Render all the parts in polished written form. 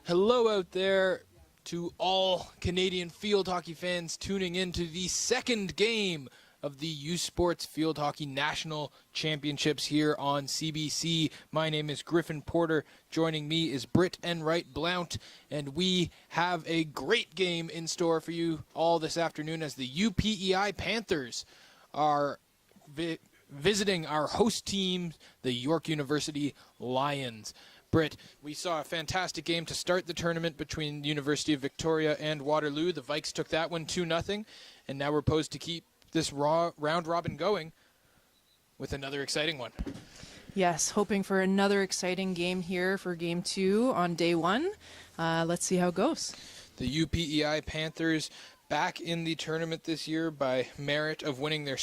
Hello out there to all Canadian field hockey fans tuning in to the second game of the U Sports Field Hockey National Championships here on CBC. My name is Griffin Porter. Joining me is Britt Enright Blount, and we have a great game in store for you all this afternoon as the UPEI Panthers are visiting our host team, the York University Lions. Britt, we saw a fantastic game to start the tournament between the University of Victoria and Waterloo. The Vikes took that one 2-0, and now we're posed to keep this round robin going with another exciting one. Yes, hoping for another exciting game here for Game 2 on day 1. Let's see how it goes. The UPEI Panthers back in the tournament this year by merit of winning their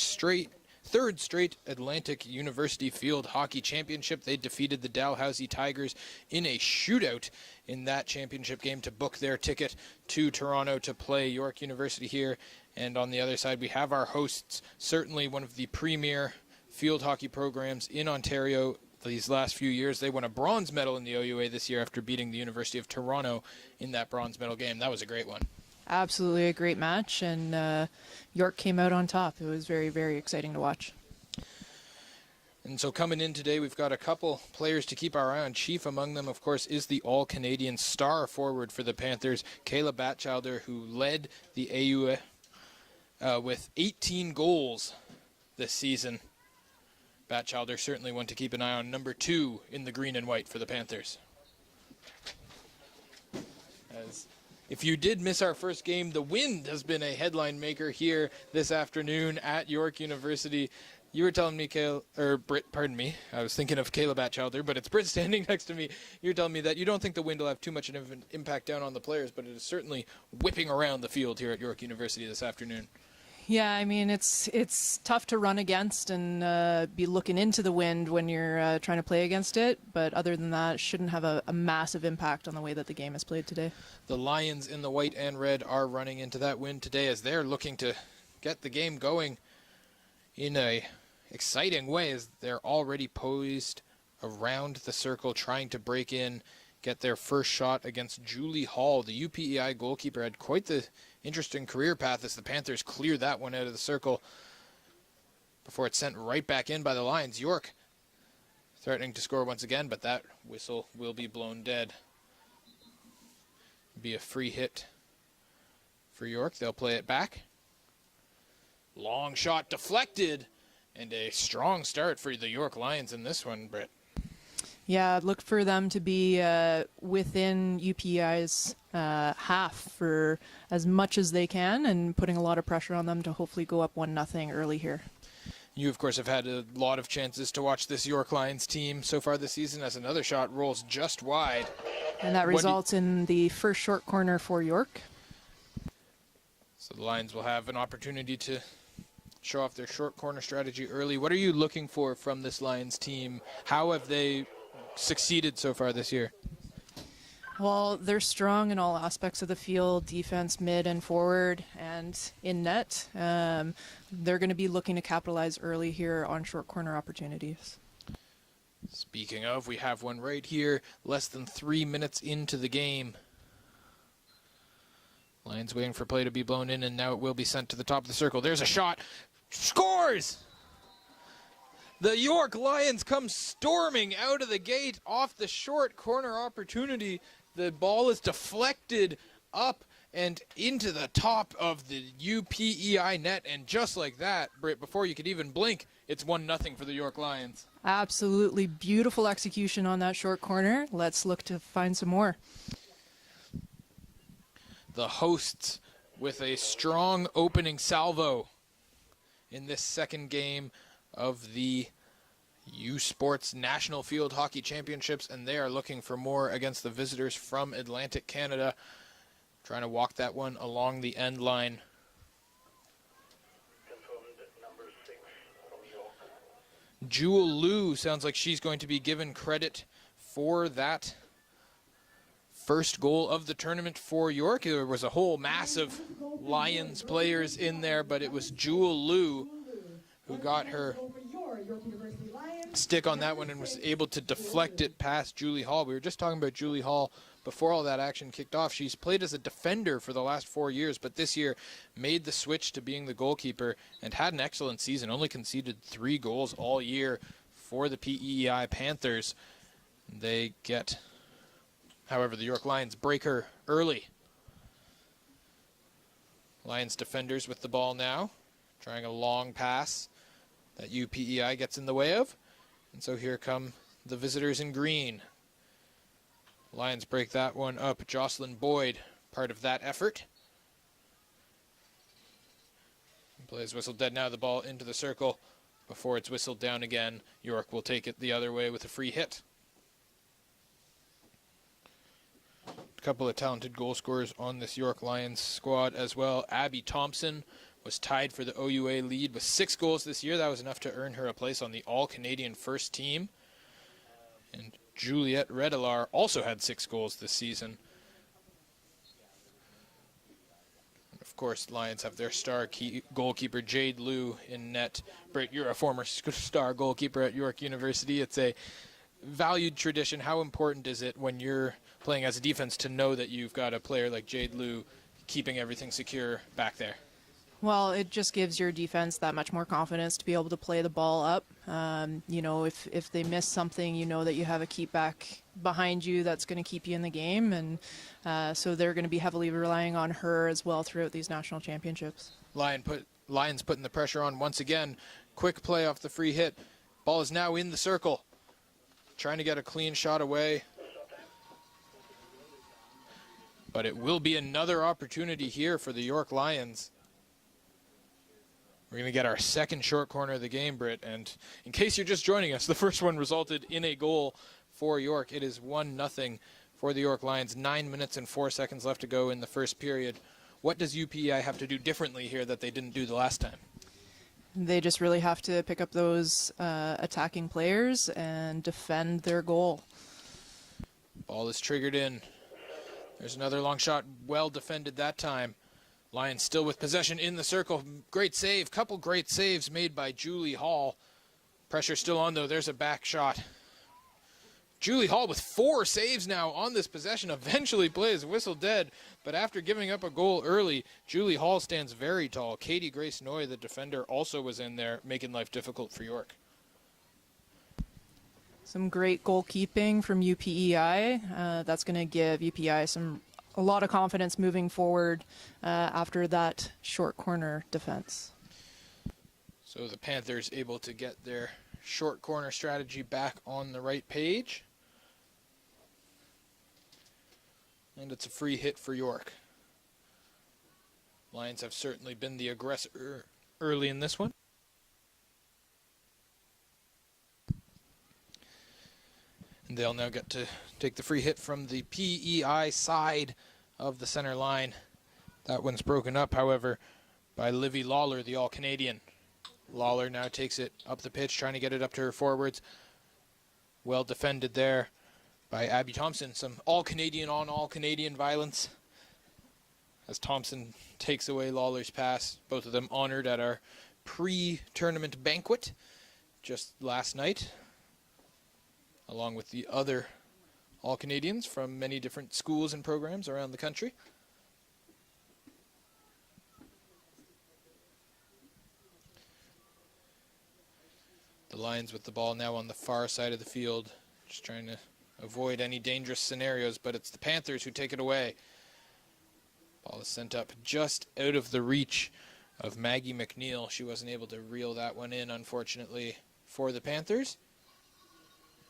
third straight Atlantic University Field Hockey Championship. They defeated the Dalhousie Tigers in a shootout in that championship game to book their ticket to Toronto to play York University here. And on the other side, we have our hosts, certainly one of the premier field hockey programs in Ontario these last few years. They won a bronze medal in the OUA this year after beating the University of Toronto in that bronze medal game. That was a great one. Absolutely a great match, and York came out on top. It was very, very exciting to watch. And so coming in today, we've got a couple players to keep our eye on. Chief among them, of course, is the all-Canadian star forward for the Panthers, Kayla Batchelder, who led the AUA with 18 goals this season. Batchelder certainly one to keep an eye on, number 2 in the green and white for the Panthers. If you did miss our first game, the wind has been a headline maker here this afternoon at York University. You were telling me, Britt, pardon me, I was thinking of Kayla Batchelder, but it's Britt standing next to me. You're telling me that you don't think the wind will have too much of an impact down on the players, but it is certainly whipping around the field here at York University this afternoon. Yeah, I mean, it's tough to run against and be looking into the wind when you're trying to play against it. But other than that, it shouldn't have a massive impact on the way that the game is played today. The Lions in the white and red are running into that wind today as they're looking to get the game going in a exciting way as they're already poised around the circle trying to break in, get their first shot against Julie Hall. The UPEI goalkeeper had quite the interesting career path as the Panthers clear that one out of the circle before it's sent right back in by the Lions. York threatening to score once again, but that whistle will be blown dead. Be a free hit for York. They'll play it back. Long shot deflected, and a strong start for the York Lions in this one, Britt. Yeah, look for them to be within UPEI's half for as much as they can and putting a lot of pressure on them to hopefully go up 1-0 early here. You, of course, have had a lot of chances to watch this York Lions team so far this season as another shot rolls just wide. And that results in the first short corner for York. So the Lions will have an opportunity to show off their short corner strategy early. What are you looking for from this Lions team? How have they succeeded so far this year? Well, they're strong in all aspects of the field, defense, mid, and forward, and in net. They're going to be looking to capitalize early here on short corner opportunities. Speaking of, we have one right here, less than 3 minutes into the game. Lions waiting for play to be blown in, and now it will be sent to the top of the circle. There's a shot. Scores! The York Lions come storming out of the gate off the short corner opportunity. The ball is deflected up and into the top of the UPEI net. And just like that, Britt, before you could even blink, it's 1-0 for the York Lions. Absolutely beautiful execution on that short corner. Let's look to find some more. The hosts with a strong opening salvo in this second game of the U Sports National Field Hockey Championships, and they are looking for more against the visitors from Atlantic Canada, trying to walk that one along the end line. Jewel Liu sounds like she's going to be given credit for that first goal of the tournament for York. There was a whole mass of Lions players in there, but it was Jewel Liu who got her stick on that one and was able to deflect it past Julie Hall. We were just talking about Julie Hall before all that action kicked off. She's played as a defender for the last 4 years, but this year made the switch to being the goalkeeper and had an excellent season. Only conceded 3 goals all year for the PEI Panthers. They get, however, the York Lions break her early. Lions defenders with the ball now, trying a long pass that UPEI gets in the way of. And so here come the visitors in green. Lions break that one up. Jocelyn Boyd, part of that effort. Plays whistled dead now, the ball into the circle. Before it's whistled down again, York will take it the other way with a free hit. A couple of talented goal scorers on this York Lions squad as well. Abby Thompson was tied for the OUA lead with 6 goals this year. That was enough to earn her a place on the All-Canadian first team. And Juliette Redelar also had 6 goals this season. And of course, Lions have their star goalkeeper, Jade Liu, in net. Britt, you're a former star goalkeeper at York University. It's a valued tradition. How important is it when you're playing as a defense to know that you've got a player like Jade Liu keeping everything secure back there? Well, it just gives your defense that much more confidence to be able to play the ball up. You know, if they miss something, you know that you have a keep back behind you that's going to keep you in the game. And so they're going to be heavily relying on her as well throughout these national championships. Lions putting the pressure on once again. Quick play off the free hit. Ball is now in the circle. Trying to get a clean shot away. But it will be another opportunity here for the York Lions. We're going to get our second short corner of the game, Britt. And in case you're just joining us, the first one resulted in a goal for York. It is 1-0 for the York Lions. 9 minutes and 4 seconds left to go in the first period. What does UPEI have to do differently here that they didn't do the last time? They just really have to pick up those attacking players and defend their goal. Ball is triggered in. There's another long shot, well defended that time. Lions still with possession in the circle. Great save, couple great saves made by Julie Hall. Pressure still on though, there's a back shot. Julie Hall with 4 saves now on this possession, eventually plays whistle dead, but after giving up a goal early, Julie Hall stands very tall. Katie Grace Noy, the defender, also was in there, making life difficult for York. Some great goalkeeping from UPEI. That's going to give UPEI a lot of confidence moving forward after that short corner defense. So the Panthers able to get their short corner strategy back on the right page. And it's a free hit for York. Lions have certainly been the aggressor early in this one. And they'll now get to take the free hit from the PEI side of the center line. That one's broken up, however, by Livy Lawler, the All-Canadian. Lawler now takes it up the pitch, trying to get it up to her forwards. Well defended there by Abby Thompson. Some All-Canadian on All-Canadian violence as Thompson takes away Lawler's pass. Both of them honored at our pre-tournament banquet just last night, along with the other All-Canadians from many different schools and programs around the country. The Lions with the ball now on the far side of the field, just trying to avoid any dangerous scenarios, but it's the Panthers who take it away. Ball is sent up just out of the reach of Maggie McNeil. She wasn't able to reel that one in, unfortunately, for the Panthers.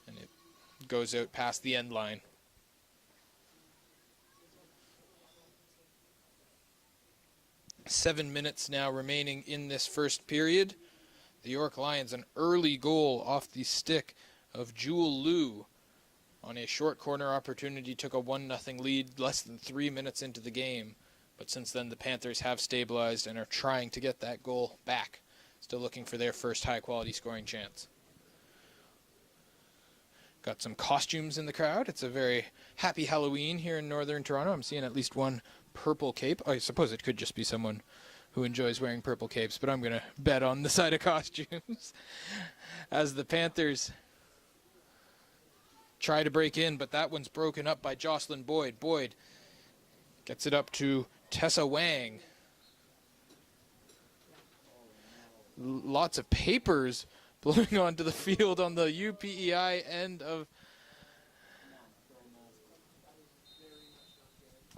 And it goes out past the end line. Seven minutes now remaining in this first period. The York Lions, an early goal off the stick of Jewel Liu on a short corner opportunity, took a 1-0 lead less than 3 minutes into the game. But since then, the Panthers have stabilized and are trying to get that goal back. Still looking for their first high-quality scoring chance. Got some costumes in the crowd. It's a very happy Halloween here in northern Toronto. I'm seeing at least one purple cape. I suppose it could just be someone who enjoys wearing purple capes, but I'm going to bet on the side of costumes as the Panthers try to break in, but that one's broken up by Jocelyn Boyd. Boyd gets it up to Tessa Wang. Lots of papers blowing onto the field on the UPEI end of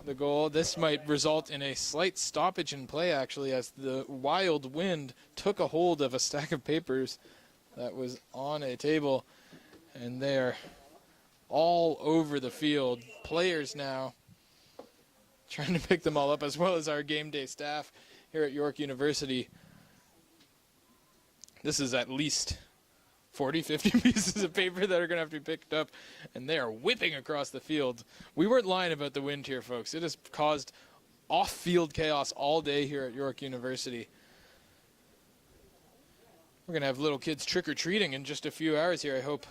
the goal. This might result in a slight stoppage in play, actually, as the wild wind took a hold of a stack of papers that was on a table, and they're all over the field. Players now trying to pick them all up, as well as our game day staff here at York University. This is at least 40, 50 pieces of paper that are going to have to be picked up, and they are whipping across the field. We weren't lying about the wind here, folks. It has caused off-field chaos all day here at York University. We're going to have little kids trick-or-treating in just a few hours here. I hope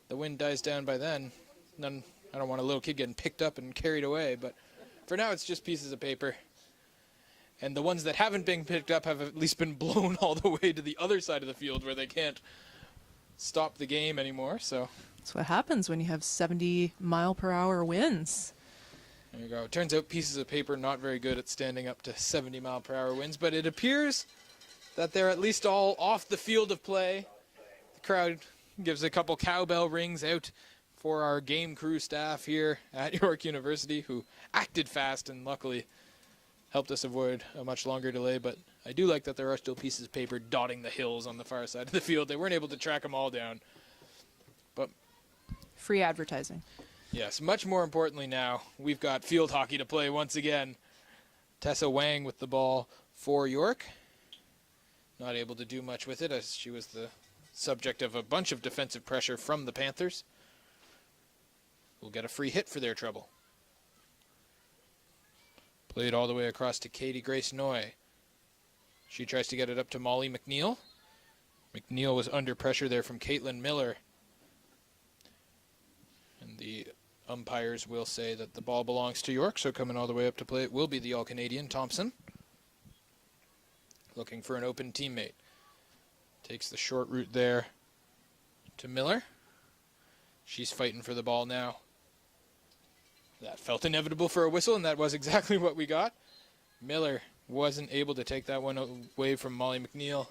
the wind dies down by then. I don't want a little kid getting picked up and carried away, but for now it's just pieces of paper. And the ones that haven't been picked up have at least been blown all the way to the other side of the field where they can't stop the game anymore. So that's what happens when you have 70-mile-per-hour winds. There you go. It turns out pieces of paper not very good at standing up to 70-mile-per-hour winds, but it appears that they're at least all off the field of play. The crowd gives a couple cowbell rings out for our game crew staff here at York University, who acted fast and luckily helped us avoid a much longer delay. But I do like that there are still pieces of paper dotting the hills on the far side of the field. They weren't able to track them all down. But free advertising. Yes, much more importantly now, we've got field hockey to play once again. Tessa Wang with the ball for York. Not able to do much with it as she was the subject of a bunch of defensive pressure from the Panthers. We'll get a free hit for their trouble. Played all the way across to Katie Grace Noy. She tries to get it up to Molly McNeil. McNeil was under pressure there from Caitlin Miller. And the umpires will say that the ball belongs to York, so coming all the way up to play it will be the All-Canadian Thompson. Looking for an open teammate. Takes the short route there to Miller. She's fighting for the ball now. That felt inevitable for a whistle, and that was exactly what we got. Miller wasn't able to take that one away from Molly McNeil.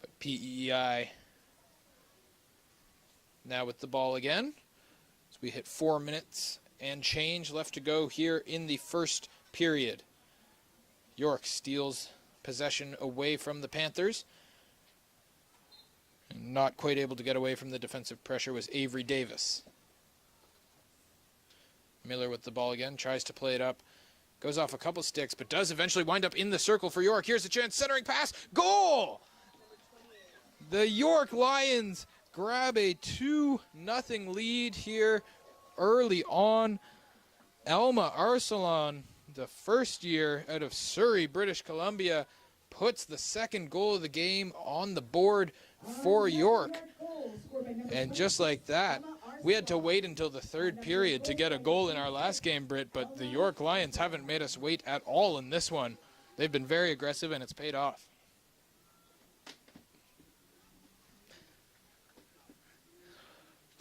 But PEI now with the ball again. So we hit 4 minutes and change left to go here in the first period. York steals possession away from the Panthers. And not quite able to get away from the defensive pressure was Avery Davis. Miller with the ball again, tries to play it up. Goes off a couple sticks, but does eventually wind up in the circle for York. Here's a chance, centering pass, goal! The York Lions grab a 2-0 lead here early on. Alma Arsalan, the first year out of Surrey, British Columbia, puts the second goal of the game on the board for York. And just like that, we had to wait until the third period to get a goal in our last game, Britt, but the York Lions haven't made us wait at all in this one. They've been very aggressive, and it's paid off.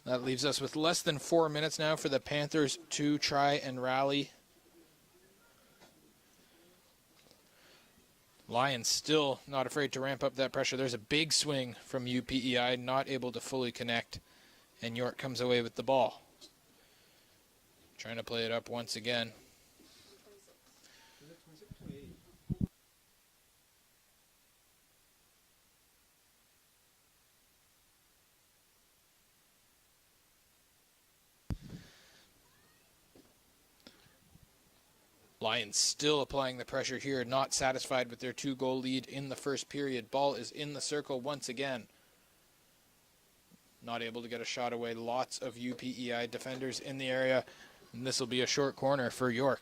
That leaves us with less than 4 minutes now for the Panthers to try and rally. Lions still not afraid to ramp up that pressure. There's a big swing from UPEI, not able to fully connect, and York comes away with the ball. Trying to play it up once again. Lions still applying the pressure here, not satisfied with their 2-goal lead in the first period. Ball is in the circle once again. Not able to get a shot away. Lots of UPEI defenders in the area, and this will be a short corner for York.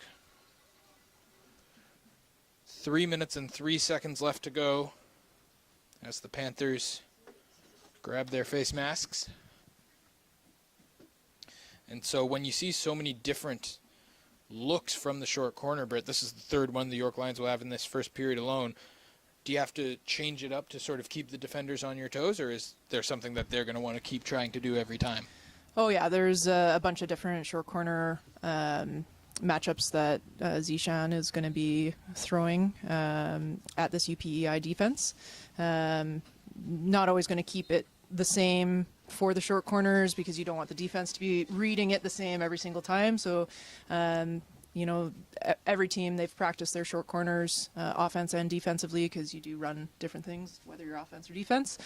3 minutes and 3 seconds left to go as the Panthers grab their face masks. And so when you see so many different looks from the short corner, Britt, this is the third one the York Lions will have in this first period alone. do you have to change it up to sort of keep the defenders on your toes, or is there something that they're going to want to keep trying to do every time? Oh yeah, there's a bunch of different short corner matchups that Zishan is going to be throwing at this UPEI defense. Not always going to keep it the same for the short corners because you don't want the defense to be reading it the same every single time. So, every team, they've practiced their short corners, offense and defensively, because you do run different things, whether you're offense or defense.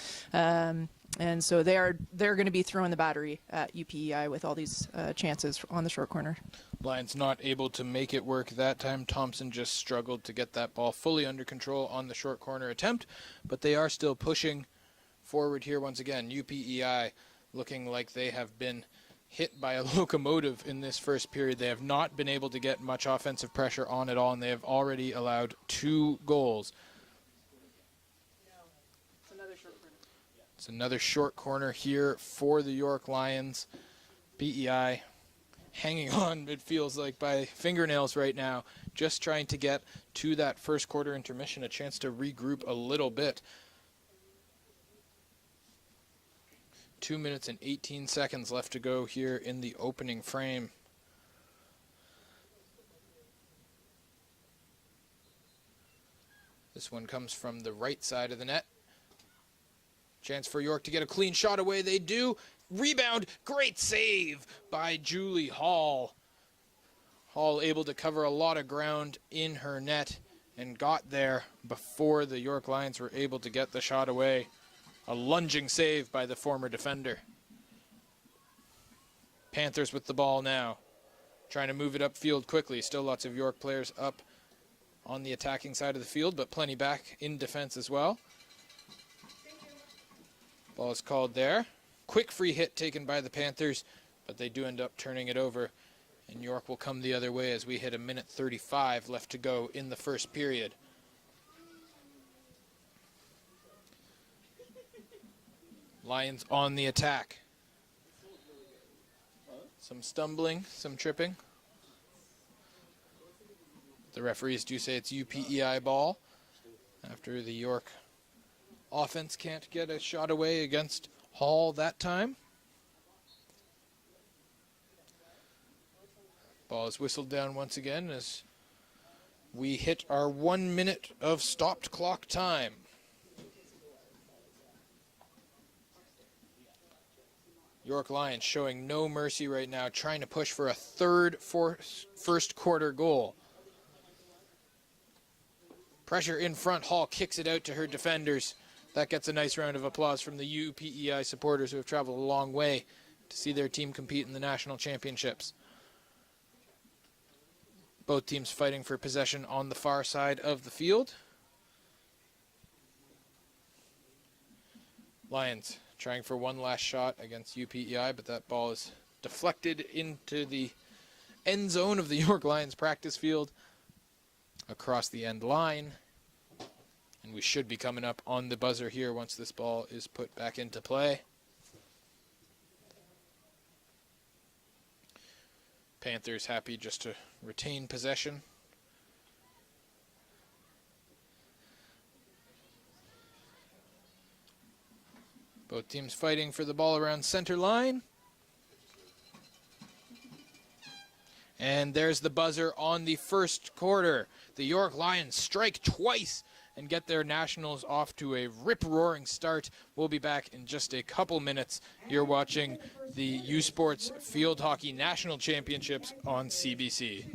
And so they're going to be throwing the battery at UPEI with all these chances on the short corner. Lions not able to make it work that time. Thompson just struggled to get that ball fully under control on the short corner attempt, but they are still pushing forward here once again. UPEI looking like they have been hit by a locomotive in this first period. They have not been able to get much offensive pressure on at all, and they have already allowed 2 goals. It's another short corner here for the York Lions. PEI hanging on, it feels like, by fingernails right now, just trying to get to that first quarter intermission, a chance to regroup a little bit. 2 minutes and 18 seconds left to go here in the opening frame. This one comes from the right side of the net. Chance for York to get a clean shot away. They do. Rebound. Great save by Julie Hall. Hall able to cover a lot of ground in her net and got there before the York Lions were able to get the shot away. A lunging save by the former defender. Panthers with the ball now. Trying to move it upfield quickly. Still lots of York players up on the attacking side of the field, but plenty back in defense as well. Ball is called there. Quick free hit taken by the Panthers, but they do end up turning it over. And York will come the other way as we hit 1:35 left to go in the first period. Lions on the attack. Some stumbling, some tripping. The referees do say it's UPEI ball after the York offense can't get a shot away against Hall that time. Ball is whistled down once again as we hit our 1 minute of stopped clock time. York Lions showing no mercy right now, trying to push for a third first quarter goal. Pressure in front. Hall kicks it out to her defenders. That gets a nice round of applause from the UPEI supporters who have traveled a long way to see their team compete in the national championships. Both teams fighting for possession on the far side of the field. Lions trying for one last shot against UPEI, but that ball is deflected into the end zone of the York Lions practice field across the end line. And we should be coming up on the buzzer here once this ball is put back into play. Panthers happy just to retain possession. Both teams fighting for the ball around center line. And there's the buzzer on the first quarter. The York Lions strike twice and get their Nationals off to a rip-roaring start. We'll be back in just a couple minutes. You're watching the U Sports Field Hockey National Championships on CBC.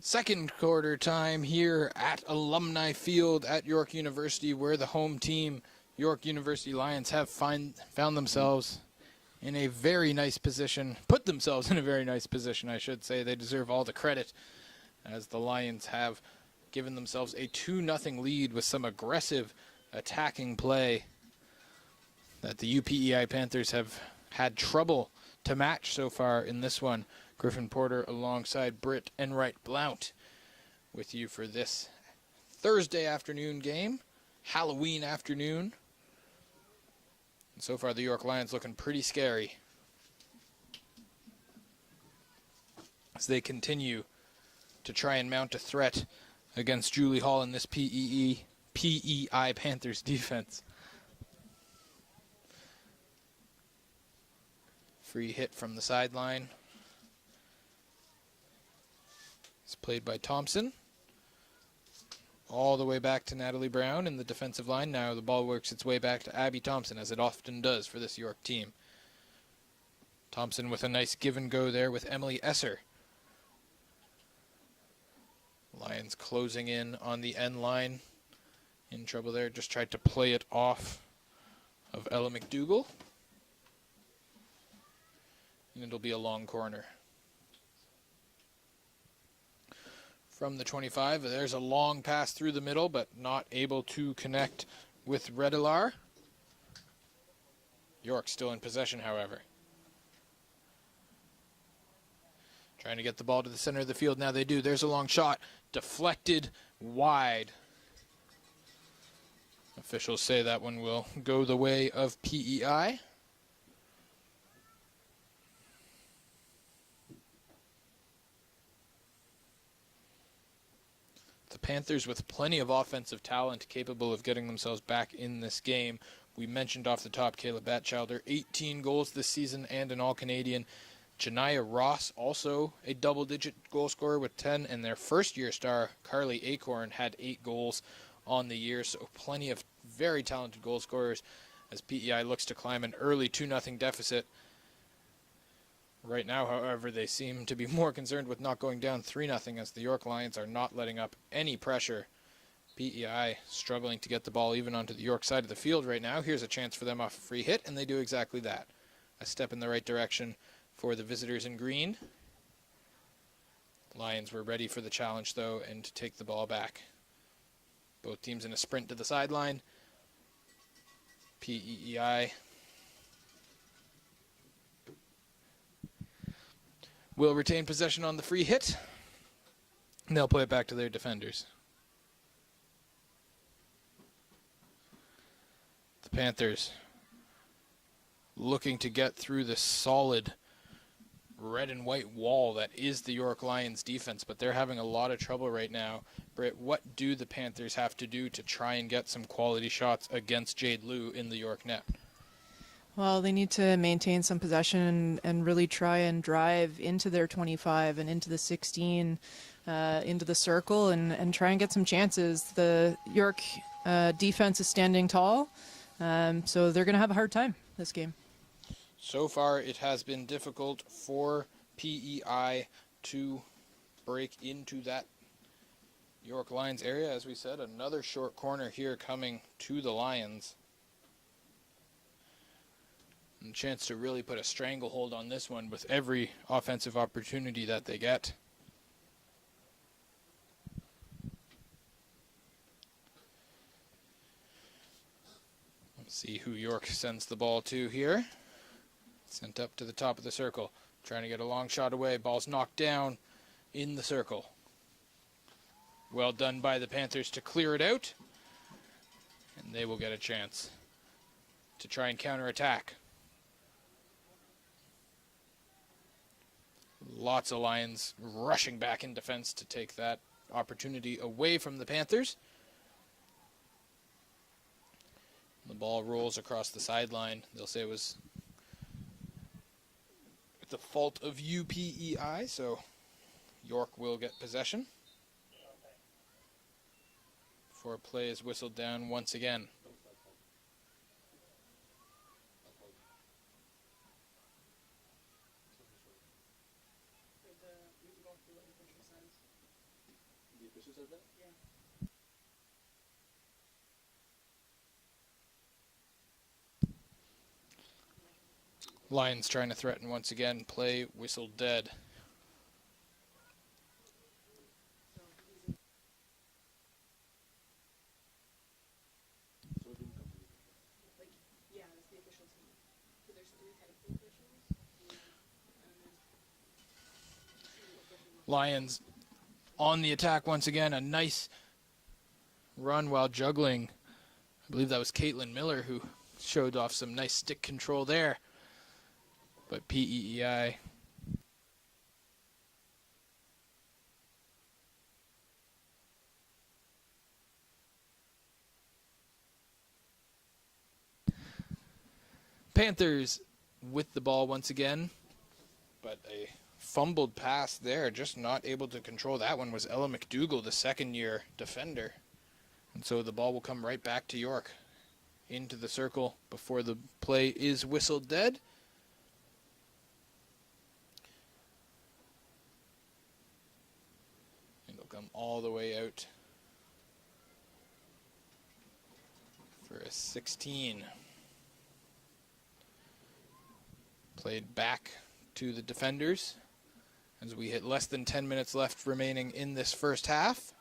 Second quarter time here at Alumni Field at York University, where the home team, York University Lions, have found themselves in a very nice position, put themselves in a very nice position, I should say. They deserve all the credit, as the Lions have given themselves a 2-0 lead with some aggressive attacking play that the UPEI Panthers have had trouble to match so far in this one. Griffin Porter alongside Britt Enright Blount with you for this Thursday afternoon game, Halloween afternoon. And so far the York Lions looking pretty scary as they continue to try and mount a threat against Julie Hall in this PEI Panthers defense. Free hit from the sideline. It's played by Thompson. All the way back to Natalie Brown in the defensive line. Now the ball works its way back to Abby Thompson, as it often does for this York team. Thompson with a nice give and go there with Emily Esser. Lions closing in on the end line. In trouble there. Just tried to play it off of Ella McDougall. And it'll be a long corner. From the 25, there's a long pass through the middle, but not able to connect with Redilar. York still in possession, however. Trying to get the ball to the center of the field. Now they do. There's a long shot. Deflected wide. Officials say that one will go the way of PEI. The Panthers with plenty of offensive talent capable of getting themselves back in this game. We mentioned off the top Kayla Batchelder, 18 goals this season and an All-Canadian. Janiyah Ross, also a double-digit goal scorer with 10, and their first-year star, Carly Acorn, had 8 goals on the year, so plenty of very talented goal scorers as PEI looks to climb an early 2-0 deficit. Right now, however, they seem to be more concerned with not going down 3-0 as the York Lions are not letting up any pressure. PEI struggling to get the ball even onto the York side of the field right now. Here's a chance for them off a free hit, and they do exactly that. A step in the right direction for the visitors in green. Lions were ready for the challenge, though, and to take the ball back. Both teams in a sprint to the sideline. PEI will retain possession on the free hit, and they'll play it back to their defenders. The Panthers looking to get through the solid red and white wall that is the York Lions defense, but they're having a lot of trouble right now. Britt, what do the Panthers have to do to try and get some quality shots against Jade Liu in the York net? Well, they need to maintain some possession and really try and drive into their 25 and into the 16, into the circle, and try and get some chances. The York defense is standing tall, so they're going to have a hard time this game. So far, it has been difficult for PEI to break into that York Lions area. As we said, another short corner here coming to the Lions. And a chance to really put a stranglehold on this one with every offensive opportunity that they get. Let's see who York sends the ball to here. Sent up to the top of the circle. Trying to get a long shot away. Ball's knocked down in the circle. Well done by the Panthers to clear it out. And they will get a chance to try and counterattack. Lots of Lions rushing back in defense to take that opportunity away from the Panthers. The ball rolls across the sideline. They'll say it was the fault of UPEI, so York will get possession. Before play is whistled down once again. Lions trying to threaten once again. Play whistle dead. Lions on the attack once again. A nice run while juggling. I believe that was Caitlin Miller who showed off some nice stick control there. But PEI Panthers with the ball once again, but a fumbled pass there, just not able to control that one was Ella McDougall, the second-year defender. And so the ball will come right back to York into the circle before the play is whistled dead. And it'll come all the way out for a 16. Played back to the defenders as we hit less than 10 minutes left remaining in this first half.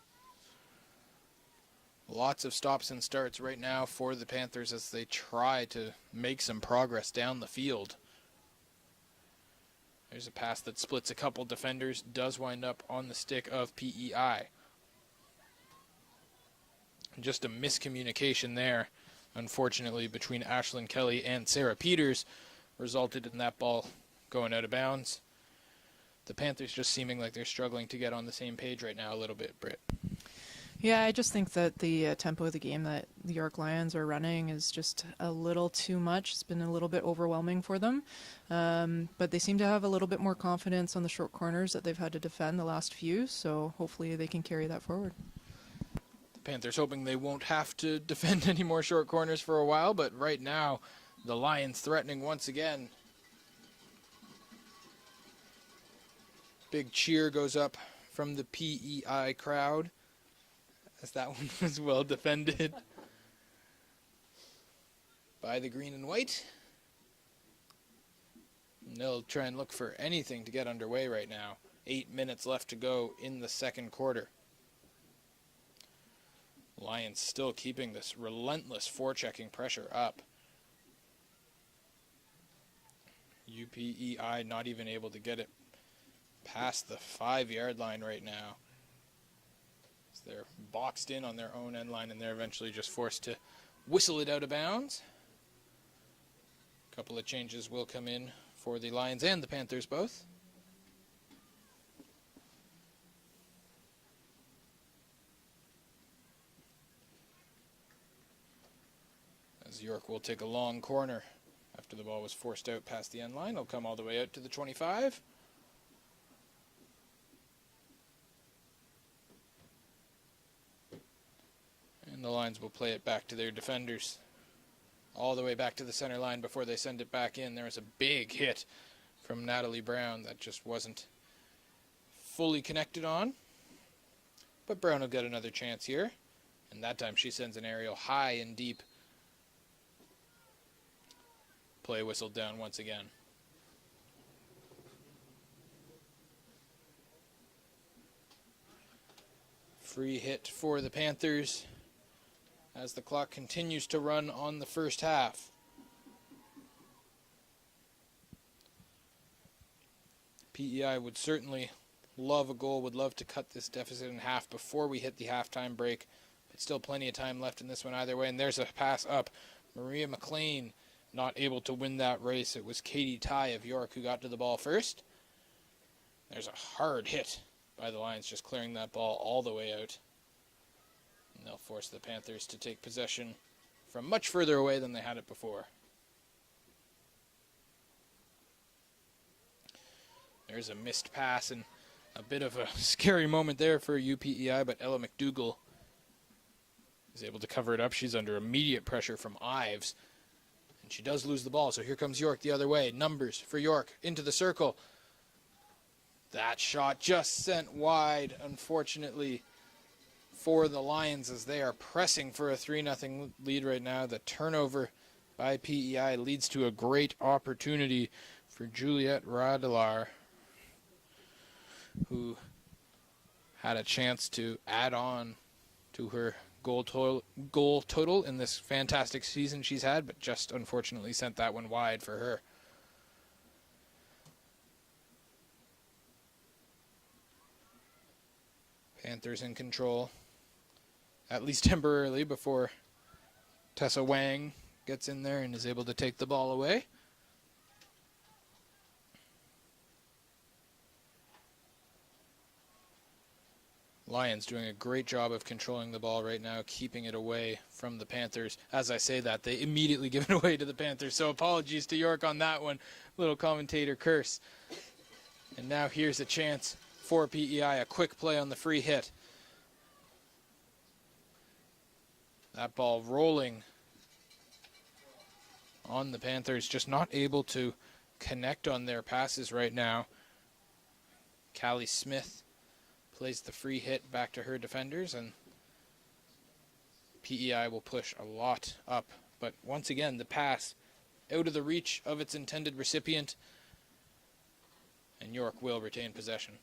Lots of stops and starts right now for the Panthers as they try to make some progress down the field. There's a pass that splits a couple defenders, does wind up on the stick of PEI. Just a miscommunication there, unfortunately, between Ashlyn Kelly and Sarah Peters resulted in that ball going out of bounds. The Panthers just seeming like they're struggling to get on the same page right now a little bit, Britt. Yeah, I just think that the tempo of the game that the York Lions are running is just a little too much. It's been a little bit overwhelming for them. But they seem to have a little bit more confidence on the short corners that they've had to defend the last few, so hopefully they can carry that forward. The Panthers hoping they won't have to defend any more short corners for a while, but right now the Lions threatening once again. Big cheer goes up from the PEI crowd as that one was well defended by the green and white. And they'll try and look for anything to get underway right now. 8 minutes left to go in the second quarter. Lions still keeping this relentless forechecking pressure up. UPEI not even able to get it past the 5-yard line right now. So they're boxed in on their own end line and they're eventually just forced to whistle it out of bounds. A couple of changes will come in for the Lions and the Panthers both. As York will take a long corner. After the ball was forced out past the end line, it'll come all the way out to the 25. And the Lions will play it back to their defenders. All the way back to the center line before they send it back in. There was a big hit from Natalie Brown that just wasn't fully connected on. But Brown will get another chance here. And that time she sends an aerial high and deep. Play whistled down once again. Free hit for the Panthers as the clock continues to run on the first half. PEI would certainly love a goal, would love to cut this deficit in half before we hit the halftime break. But still plenty of time left in this one either way. And there's a pass up. Maria McLean not able to win that race. It was Katie Ty of York who got to the ball first. There's a hard hit by the Lions, just clearing that ball all the way out. And they'll force the Panthers to take possession from much further away than they had it before. There's a missed pass and a bit of a scary moment there for UPEI, but Ella McDougall is able to cover it up. She's under immediate pressure from Ives. And she does lose the ball, so here comes York the other way. Numbers for York into the circle. That shot just sent wide, unfortunately. for the Lions as they are pressing for a 3-0 lead right now. The turnover by PEI leads to a great opportunity for Juliette Radelar, who had a chance to add on to her goal total in this fantastic season she's had, but just unfortunately sent that one wide for her. Panthers in control, at least temporarily, before Tessa Wang gets in there and is able to take the ball away. Lions doing a great job of controlling the ball right now, keeping it away from the Panthers. As I say that, they immediately give it away to the Panthers, so apologies to York on that one. Little commentator curse. And now here's a chance for PEI, a quick play on the free hit. That ball rolling on the Panthers, just not able to connect on their passes right now. Callie Smith plays the free hit back to her defenders, and PEI will push a lot up. But once again, the pass out of the reach of its intended recipient, and York will retain possession.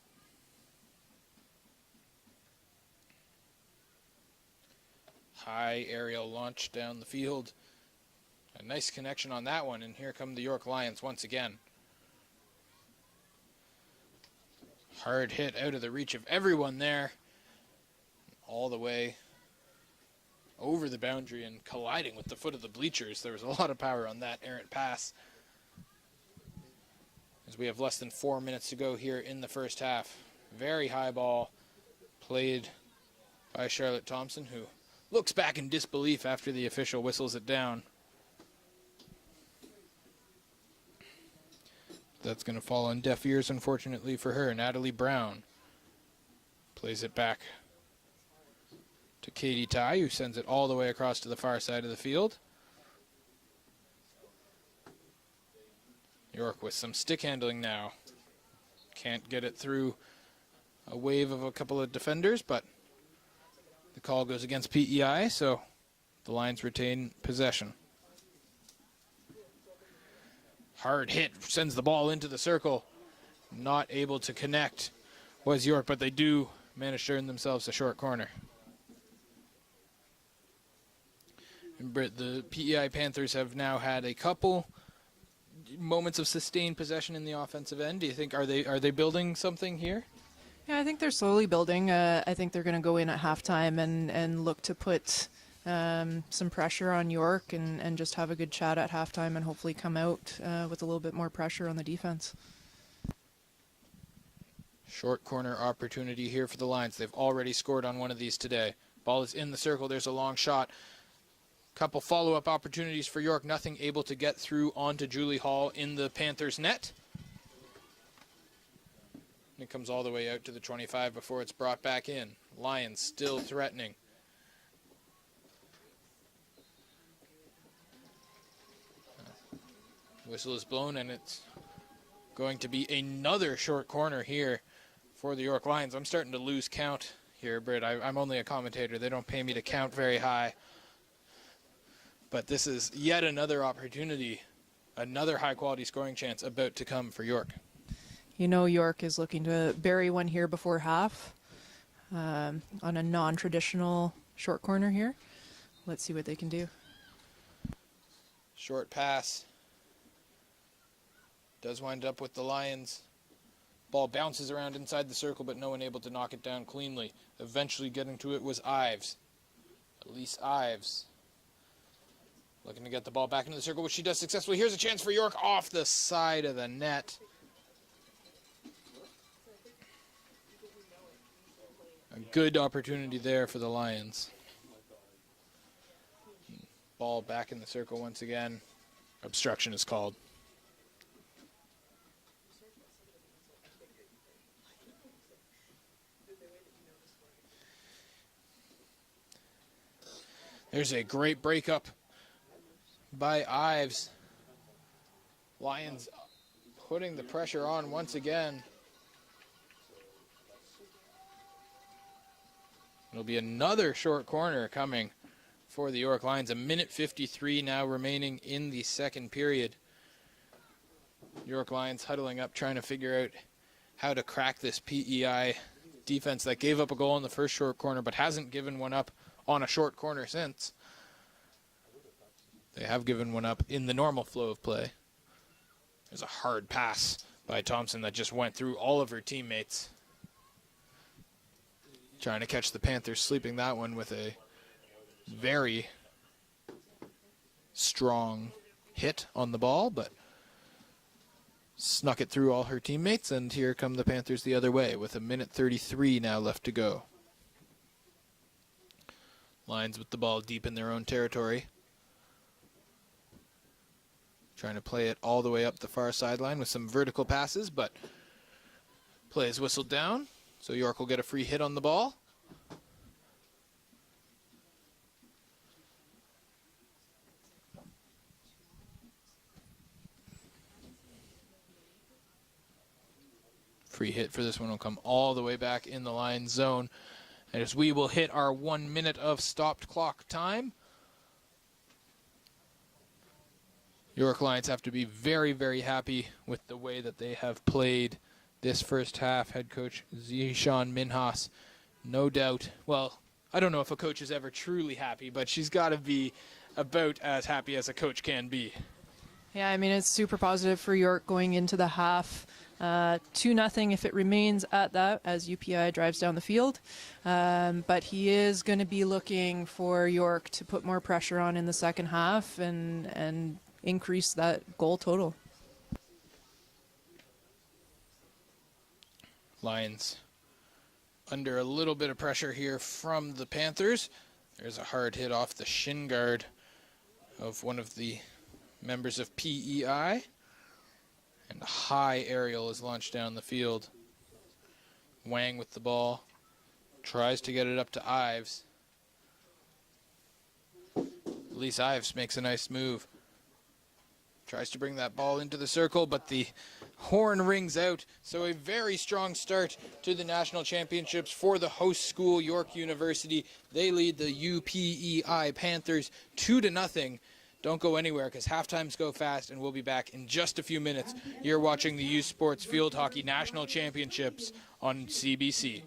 High aerial launch down the field. A nice connection on that one, and here come the York Lions once again. Hard hit out of the reach of everyone there. All the way over the boundary and colliding with the foot of the bleachers. There was a lot of power on that errant pass. As we have less than 4 minutes to go here in the first half. Very high ball played by Charlotte Thompson, who looks back in disbelief after the official whistles it down. That's going to fall on deaf ears, unfortunately for her. Natalie Brown plays it back to Katie Ty, who sends it all the way across to the far side of the field. York with some stick handling now. Can't get it through a wave of a couple of defenders, but the call goes against PEI, so the Lions retain possession. Hard hit, sends the ball into the circle. Not able to connect was York, but they do manage to earn themselves a short corner. And the PEI Panthers have now had a couple moments of sustained possession in the offensive end. Do you think, are they building something here? Yeah, I think they're slowly building. I think they're going to go in at halftime and look to put some pressure on York and just have a good chat at halftime and hopefully come out with a little bit more pressure on the defense. Short corner opportunity here for the Lions. They've already scored on one of these today. Ball is in the circle. There's a long shot. Couple follow-up opportunities for York. Nothing able to get through onto Julie Hall in the Panthers' net. It comes all the way out to the 25 before it's brought back in. Lions still threatening. Whistle is blown, and it's going to be another short corner here for the York Lions. I'm starting to lose count here, Britt. I'm only a commentator. They don't pay me to count very high. But this is yet another opportunity, another high-quality scoring chance about to come for York. You know York is looking to bury one here before half on a non-traditional short corner here. Let's see what they can do. Short pass. Does wind up with the Lions. Ball bounces around inside the circle, but no one able to knock it down cleanly. Eventually getting to it was Ives. Elise Ives. Looking to get the ball back into the circle, which she does successfully. Here's a chance for York off the side of the net. A good opportunity there for the Lions. Ball back in the circle once again. Obstruction is called. There's a great breakup by Ives. Lions putting the pressure on once again. It'll be another short corner coming for the York Lions. 1:53 now remaining in the second period. York Lions huddling up, trying to figure out how to crack this PEI defense that gave up a goal in the first short corner but hasn't given one up on a short corner since. They have given one up in the normal flow of play. There's a hard pass by Thompson that just went through all of her teammates. Trying to catch the Panthers sleeping that one with a very strong hit on the ball, but snuck it through all her teammates, and here come the Panthers the other way with 1:33 now left to go. Lions with the ball deep in their own territory. Trying to play it all the way up the far sideline with some vertical passes, but play is whistled down, so York will get a free hit on the ball. Free hit for this one will come all the way back in the Lions zone, as we will hit our 1 minute of stopped clock time. York Lions have to be very, very happy with the way that they have played this first half. Head coach Zishan Minhas, no doubt. Well, I don't know if a coach is ever truly happy, but she's got to be about as happy as a coach can be. Yeah, I mean, it's super positive for York going into the half. 2-0 if it remains at that as UPI drives down the field. But he is going to be looking for York to put more pressure on in the second half and increase that goal total. Lions under a little bit of pressure here from the Panthers. There's a hard hit off the shin guard of one of the members of PEI. And a high aerial is launched down the field. Wang with the ball. Tries to get it up to Ives. Elise Ives makes a nice move. Tries to bring that ball into the circle, but the horn rings out. So a very strong start to the national championships for the host school, York University. They lead the UPEI Panthers 2-0. Don't go anywhere because halftimes go fast, and we'll be back in just a few minutes. You're watching the U Sports Field Hockey National Championships on CBC.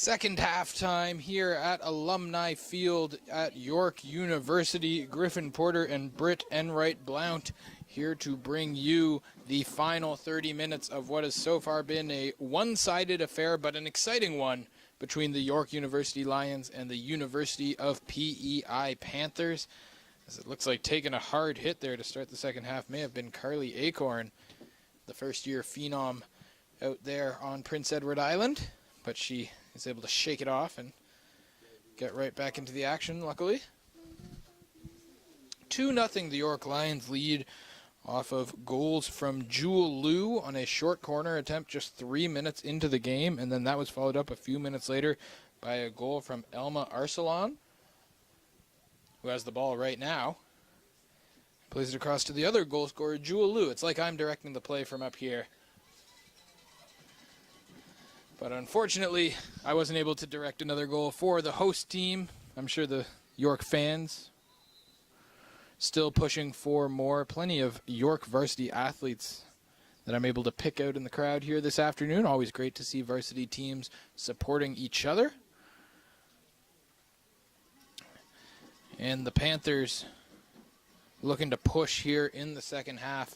Second halftime here at Alumni Field at York University. Griffin Porter and Britt Enright Blount here to bring you the final 30 minutes of what has so far been a one-sided affair, but an exciting one between the York University Lions and the University of PEI Panthers. As it looks like taking a hard hit there to start the second half may have been Carly Acorn, the first-year phenom out there on Prince Edward Island, but she is able to shake it off and get right back into the action, luckily. 2-0 the York Lions lead off of goals from Jewel Liu on a short corner attempt just 3 minutes into the game, and then that was followed up a few minutes later by a goal from Elma Arsalan, who has the ball right now. Plays it across to the other goal scorer, Jewel Liu. It's like I'm directing the play from up here. But unfortunately, I wasn't able to direct another goal for the host team. I'm sure the York fans still pushing for more. Plenty of York varsity athletes that I'm able to pick out in the crowd here this afternoon. Always great to see varsity teams supporting each other. And the Panthers looking to push here in the second half.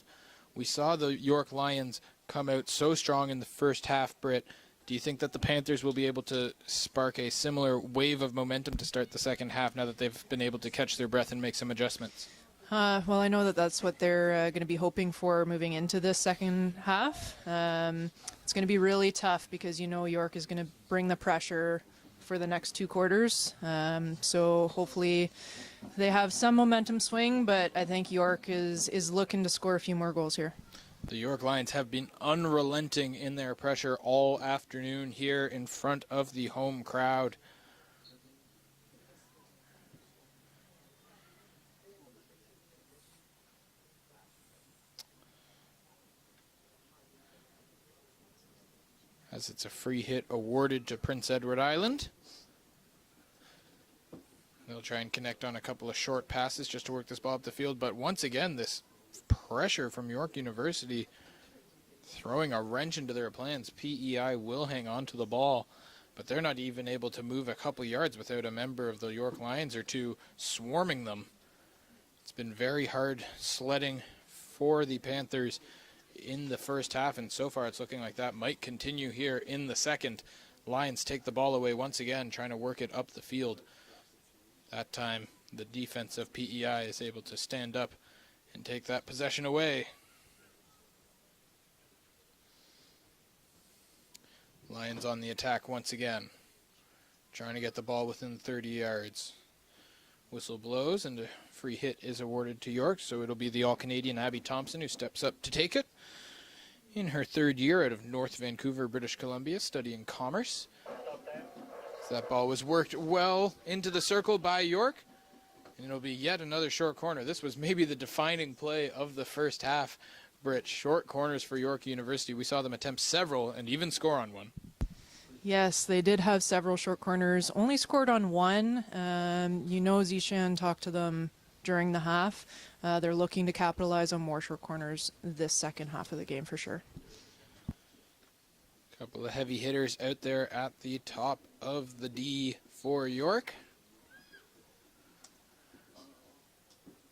We saw the York Lions come out so strong in the first half, Britt. Do you think that the Panthers will be able to spark a similar wave of momentum to start the second half now that they've been able to catch their breath and make some adjustments? Well, I know that that's what they're going to be hoping for moving into this second half. It's going to be really tough because York is going to bring the pressure for the next two quarters. So hopefully they have some momentum swing, but I think York is looking to score a few more goals here. The York Lions have been unrelenting in their pressure all afternoon here in front of the home crowd. As it's a free hit awarded to Prince Edward Island. They'll try and connect on a couple of short passes just to work this ball up the field, but once again, this pressure from York University throwing a wrench into their plans. PEI will hang on to the ball, but they're not even able to move a couple yards without a member of the York Lions or two swarming them. It's been very hard sledding for the Panthers in the first half, and so far it's looking like that might continue here in the second. Lions take the ball away once again, trying to work it up the field. That time, the defense of PEI is able to stand up and take that possession away. Lions on the attack once again, trying to get the ball within 30 yards. Whistle blows and a free hit is awarded to York, so it'll be the All-Canadian Abby Thompson who steps up to take it. In her third year out of North Vancouver, British Columbia, studying commerce. So that ball was worked well into the circle by York. And it'll be yet another short corner. This was maybe the defining play of the first half, Britt. Short corners for York University. We saw them attempt several and even score on one. Yes, they did have several short corners. Only scored on one. Zishan talked to them during the half. They're looking to capitalize on more short corners this second half of the game for sure. Couple of heavy hitters out there at the top of the D for York.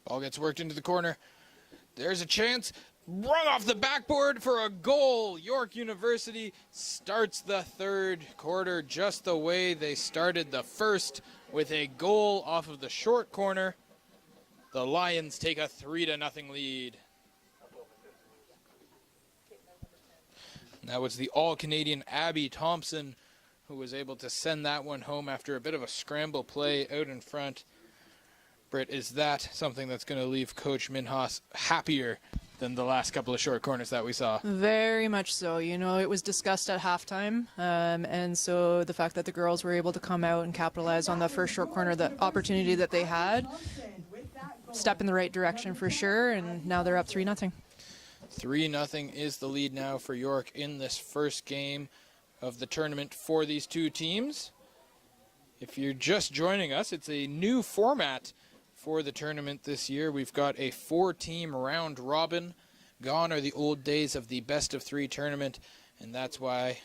Ball gets worked into the corner. There's a chance. Run off the backboard for a goal. York University starts the third quarter just the way they started the first, with a goal off of the short corner. The Lions take a 3-0 lead. That was the All-Canadian Abby Thompson who was able to send that one home after a bit of a scramble play out in front. Britt, is that something that's going to leave Coach Minhas happier than the last couple of short corners that we saw? Very much so. It was discussed at halftime, and so the fact that the girls were able to come out and capitalize on the first short corner, the opportunity that they had, step in the right direction for sure, and now they're up 3-0. 3-0 is the lead now for York in this first game of the tournament for these two teams. If you're just joining us, it's a new format for the tournament this year. We've got a 4-team round robin. Gone are the old days of the best of 3 tournament, and that's why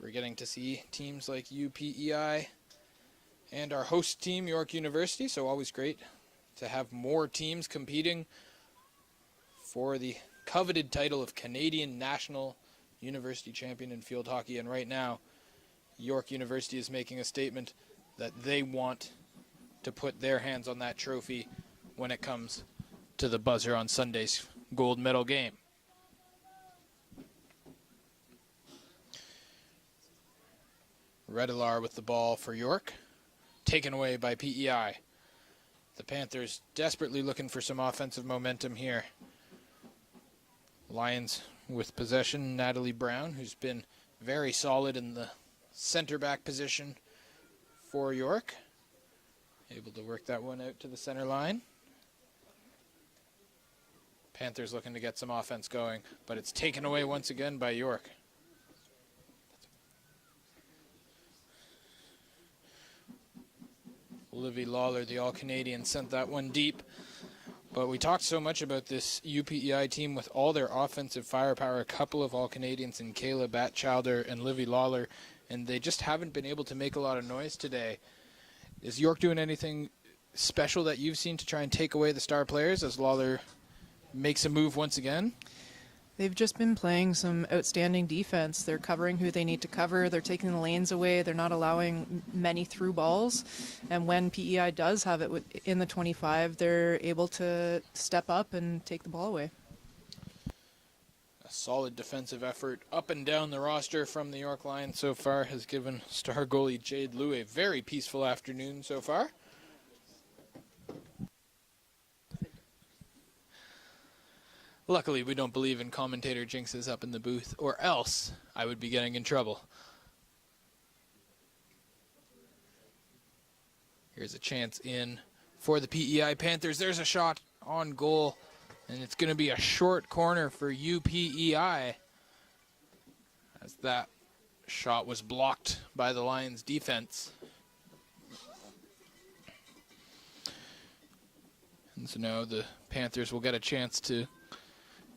We're getting to see teams like UPEI and our host team, York University, so always great to have more teams competing for the coveted title of Canadian National University Champion in field hockey. And right now, York University is making a statement that they want to put their hands on that trophy when it comes to the buzzer on Sunday's gold medal game. Redilar with the ball for York, taken away by PEI. The Panthers desperately looking for some offensive momentum here. Lions with possession, Natalie Brown, who's been very solid in the center back position for York. Able to work that one out to the center line. Panthers looking to get some offense going, but it's taken away once again by York. Livy Lawler, the All-Canadian, sent that one deep. But we talked so much about this UPEI team with all their offensive firepower, a couple of All-Canadians in Kayla Batchelder and Livy Lawler, and they just haven't been able to make a lot of noise today. Is York doing anything special that you've seen to try and take away the star players as Lawler makes a move once again? They've just been playing some outstanding defense. They're covering who they need to cover. They're taking the lanes away. They're not allowing many through balls. And when PEI does have it in the 25, they're able to step up and take the ball away. A solid defensive effort up and down the roster from the York Lions so far has given star goalie Jade Liu a very peaceful afternoon so far. Luckily, we don't believe in commentator jinxes up in the booth, or else I would be getting in trouble. Here's a chance in for the PEI Panthers. There's a shot on goal, and it's going to be a short corner for UPEI, as that shot was blocked by the Lions defense. And so now the Panthers will get a chance to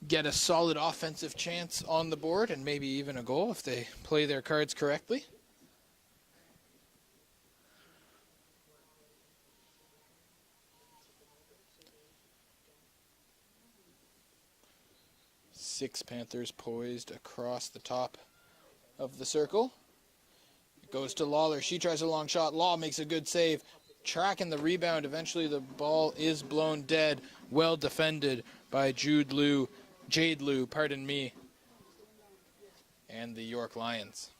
get a solid offensive chance on the board and maybe even a goal if they play their cards correctly. Six Panthers poised across the top of the circle. It goes to Lawler. She tries a long shot. Law makes a good save. Tracking the rebound. Eventually the ball is blown dead. Well defended by Jade Liu, and the York Lions.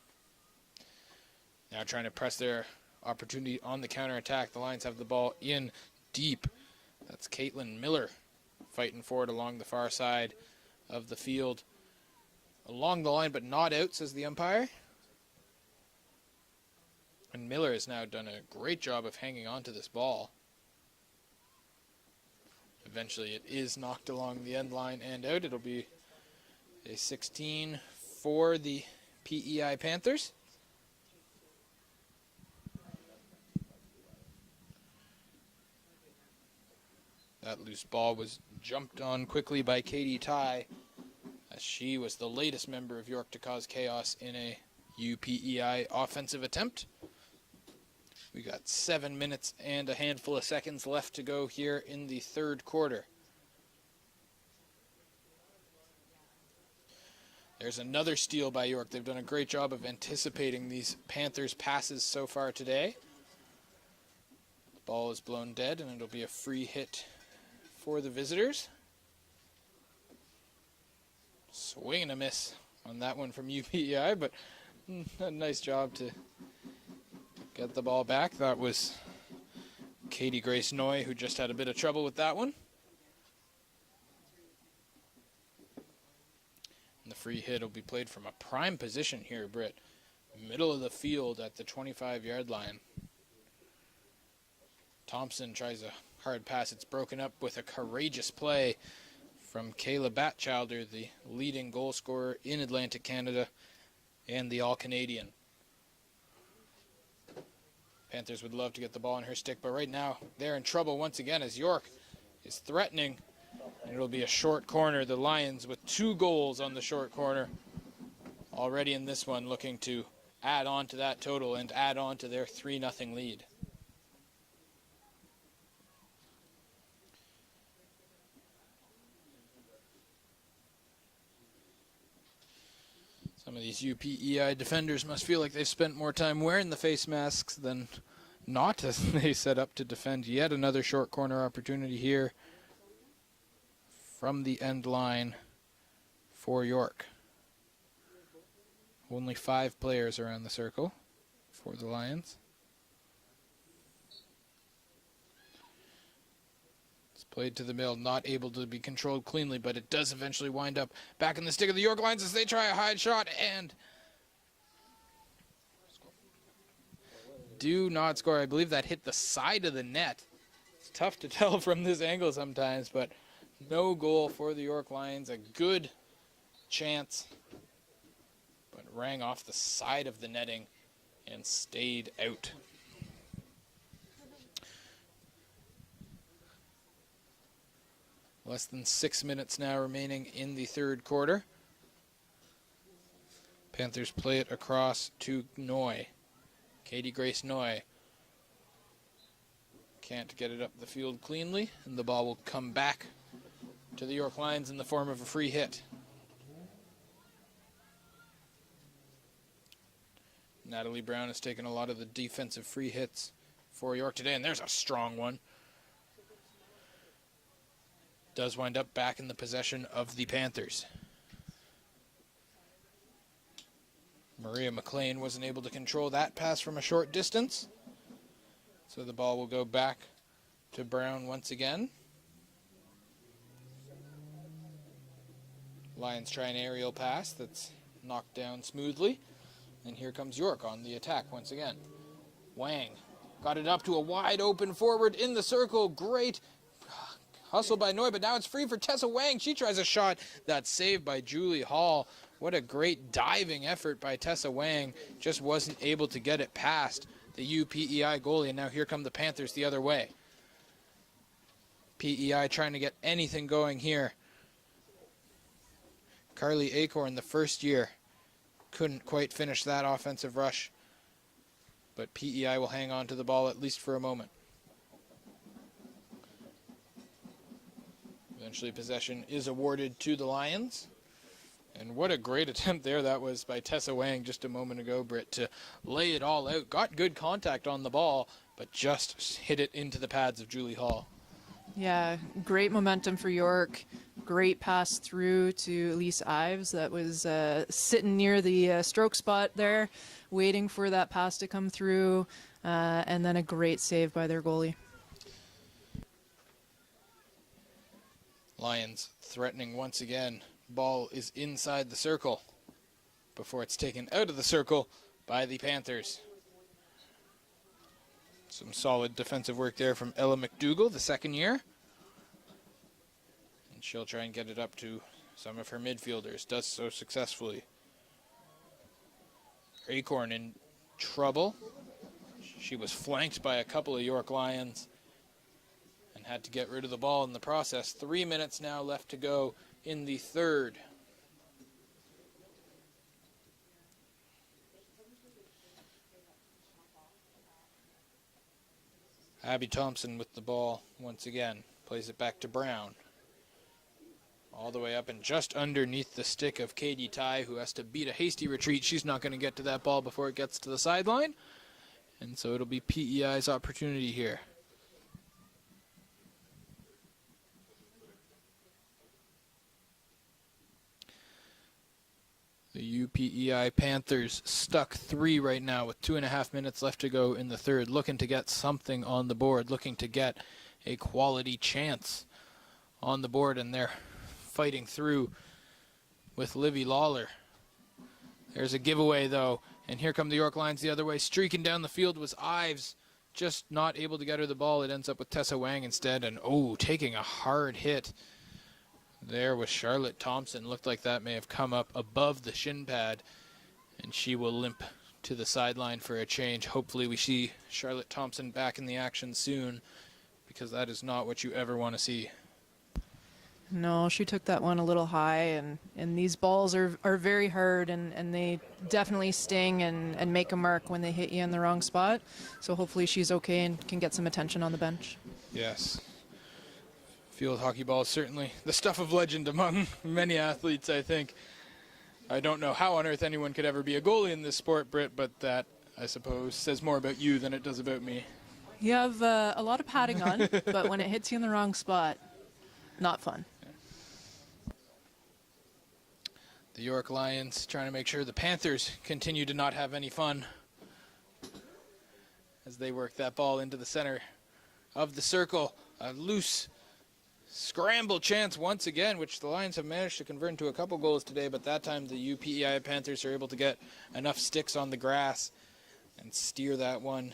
Now trying to press their opportunity on the counterattack. The Lions have the ball in deep. That's Caitlin Miller fighting for it along the far side of the field. Along the line, but not out, says the umpire. And Miller has now done a great job of hanging on to this ball. Eventually it is knocked along the end line and out. It'll be a 16 for the PEI Panthers. That loose ball was jumped on quickly by Katie Ty, as she was the latest member of York to cause chaos in a UPEI offensive attempt. We got 7 minutes and a handful of seconds left to go here in the third quarter. There's another steal by York. They've done a great job of anticipating these Panthers passes so far today. The ball is blown dead, and it'll be a free hit for the visitors. Swing and a miss on that one from UPEI, but a nice job to get the ball back. That was Katie Grace Noy, who just had a bit of trouble with that one. And the free hit will be played from a prime position here, Britt. Middle of the field at the 25-yard line. Thompson tries a hard pass. It's broken up with a courageous play from Kayla Batchelder, the leading goal scorer in Atlantic Canada and the All-Canadian. Panthers would love to get the ball in her stick, but right now they're in trouble once again as York is threatening, and it'll be a short corner. The Lions with 2 goals on the short corner already in this one, looking to add on to that total and add on to their 3-0 lead. Some of these UPEI defenders must feel like they've spent more time wearing the face masks than not, as they set up to defend yet another short corner opportunity here from the end line for York. Only 5 players around the circle for the Lions. It's played to the middle, not able to be controlled cleanly, but it does eventually wind up back in the stick of the York Lions as they try a high shot and do not score. I believe that hit the side of the net. It's tough to tell from this angle sometimes, but no goal for the York Lions. A good chance, but rang off the side of the netting and stayed out. Less than 6 minutes now remaining in the third quarter. Panthers play it across to Noy. Katie Grace Noy can't get it up the field cleanly, and the ball will come back to the York Lions in the form of a free hit. Natalie Brown has taken a lot of the defensive free hits for York today, and there's a strong one. Does wind up back in the possession of the Panthers. Maria McLean wasn't able to control that pass from a short distance, so the ball will go back to Brown once again. Lions try an aerial pass that's knocked down smoothly. And here comes York on the attack once again. Wang got it up to a wide open forward in the circle. Great hustle by Noy, but now it's free for Tessa Wang. She tries a shot that's saved by Julie Hall. What a great diving effort by Tessa Wang. Just wasn't able to get it past the UPEI goalie. And now here come the Panthers the other way. PEI trying to get anything going here. Carly Acorn, the first year, couldn't quite finish that offensive rush, but PEI will hang on to the ball at least for a moment. Eventually possession is awarded to the Lions. And what a great attempt there that was by Tessa Wang just a moment ago, Britt, to lay it all out. Got good contact on the ball, but just hit it into the pads of Julie Hall. Yeah, great momentum for York. Great pass through to Elise Ives that was sitting near the stroke spot there, waiting for that pass to come through, and then a great save by their goalie. Lions threatening once again. Ball is inside the circle before it's taken out of the circle by the Panthers. Some solid defensive work there from Ella McDougall, the second year. And she'll try and get it up to some of her midfielders. Does so successfully. Acorn in trouble. She was flanked by a couple of York Lions and had to get rid of the ball in the process. 3 minutes now left to go in the third. Abby Thompson with the ball once again. Plays it back to Brown. All the way up and just underneath the stick of Katie Ty, who has to beat a hasty retreat. She's not going to get to that ball before it gets to the sideline. And so it'll be PEI's opportunity here. The UPEI Panthers stuck 3 right now with 2.5 minutes left to go in the third, looking to get something on the board, looking to get a quality chance on the board, and they're fighting through with Livy Lawler. There's a giveaway, though, and here come the York Lions the other way. Streaking down the field was Ives, just not able to get her the ball. It ends up with Tessa Wang instead, and taking a hard hit. There was Charlotte Thompson. Looked like that may have come up above the shin pad, and she will limp to the sideline for a change. Hopefully we see Charlotte Thompson back in the action soon, because that is not what you ever want to see. No, she took that one a little high, and these balls are very hard, and they definitely sting and make a mark when they hit you in the wrong spot. So hopefully she's okay and can get some attention on the bench. Yes. Field hockey ball is certainly the stuff of legend among many athletes, I think. I don't know how on earth anyone could ever be a goalie in this sport, Britt, but that, I suppose, says more about you than it does about me. You have a lot of padding on, but when it hits you in the wrong spot, not fun. The York Lions trying to make sure the Panthers continue to not have any fun as they work that ball into the center of the circle. A loose scramble chance once again, which the Lions have managed to convert into a couple goals today, but that time the PEI Panthers are able to get enough sticks on the grass and steer that one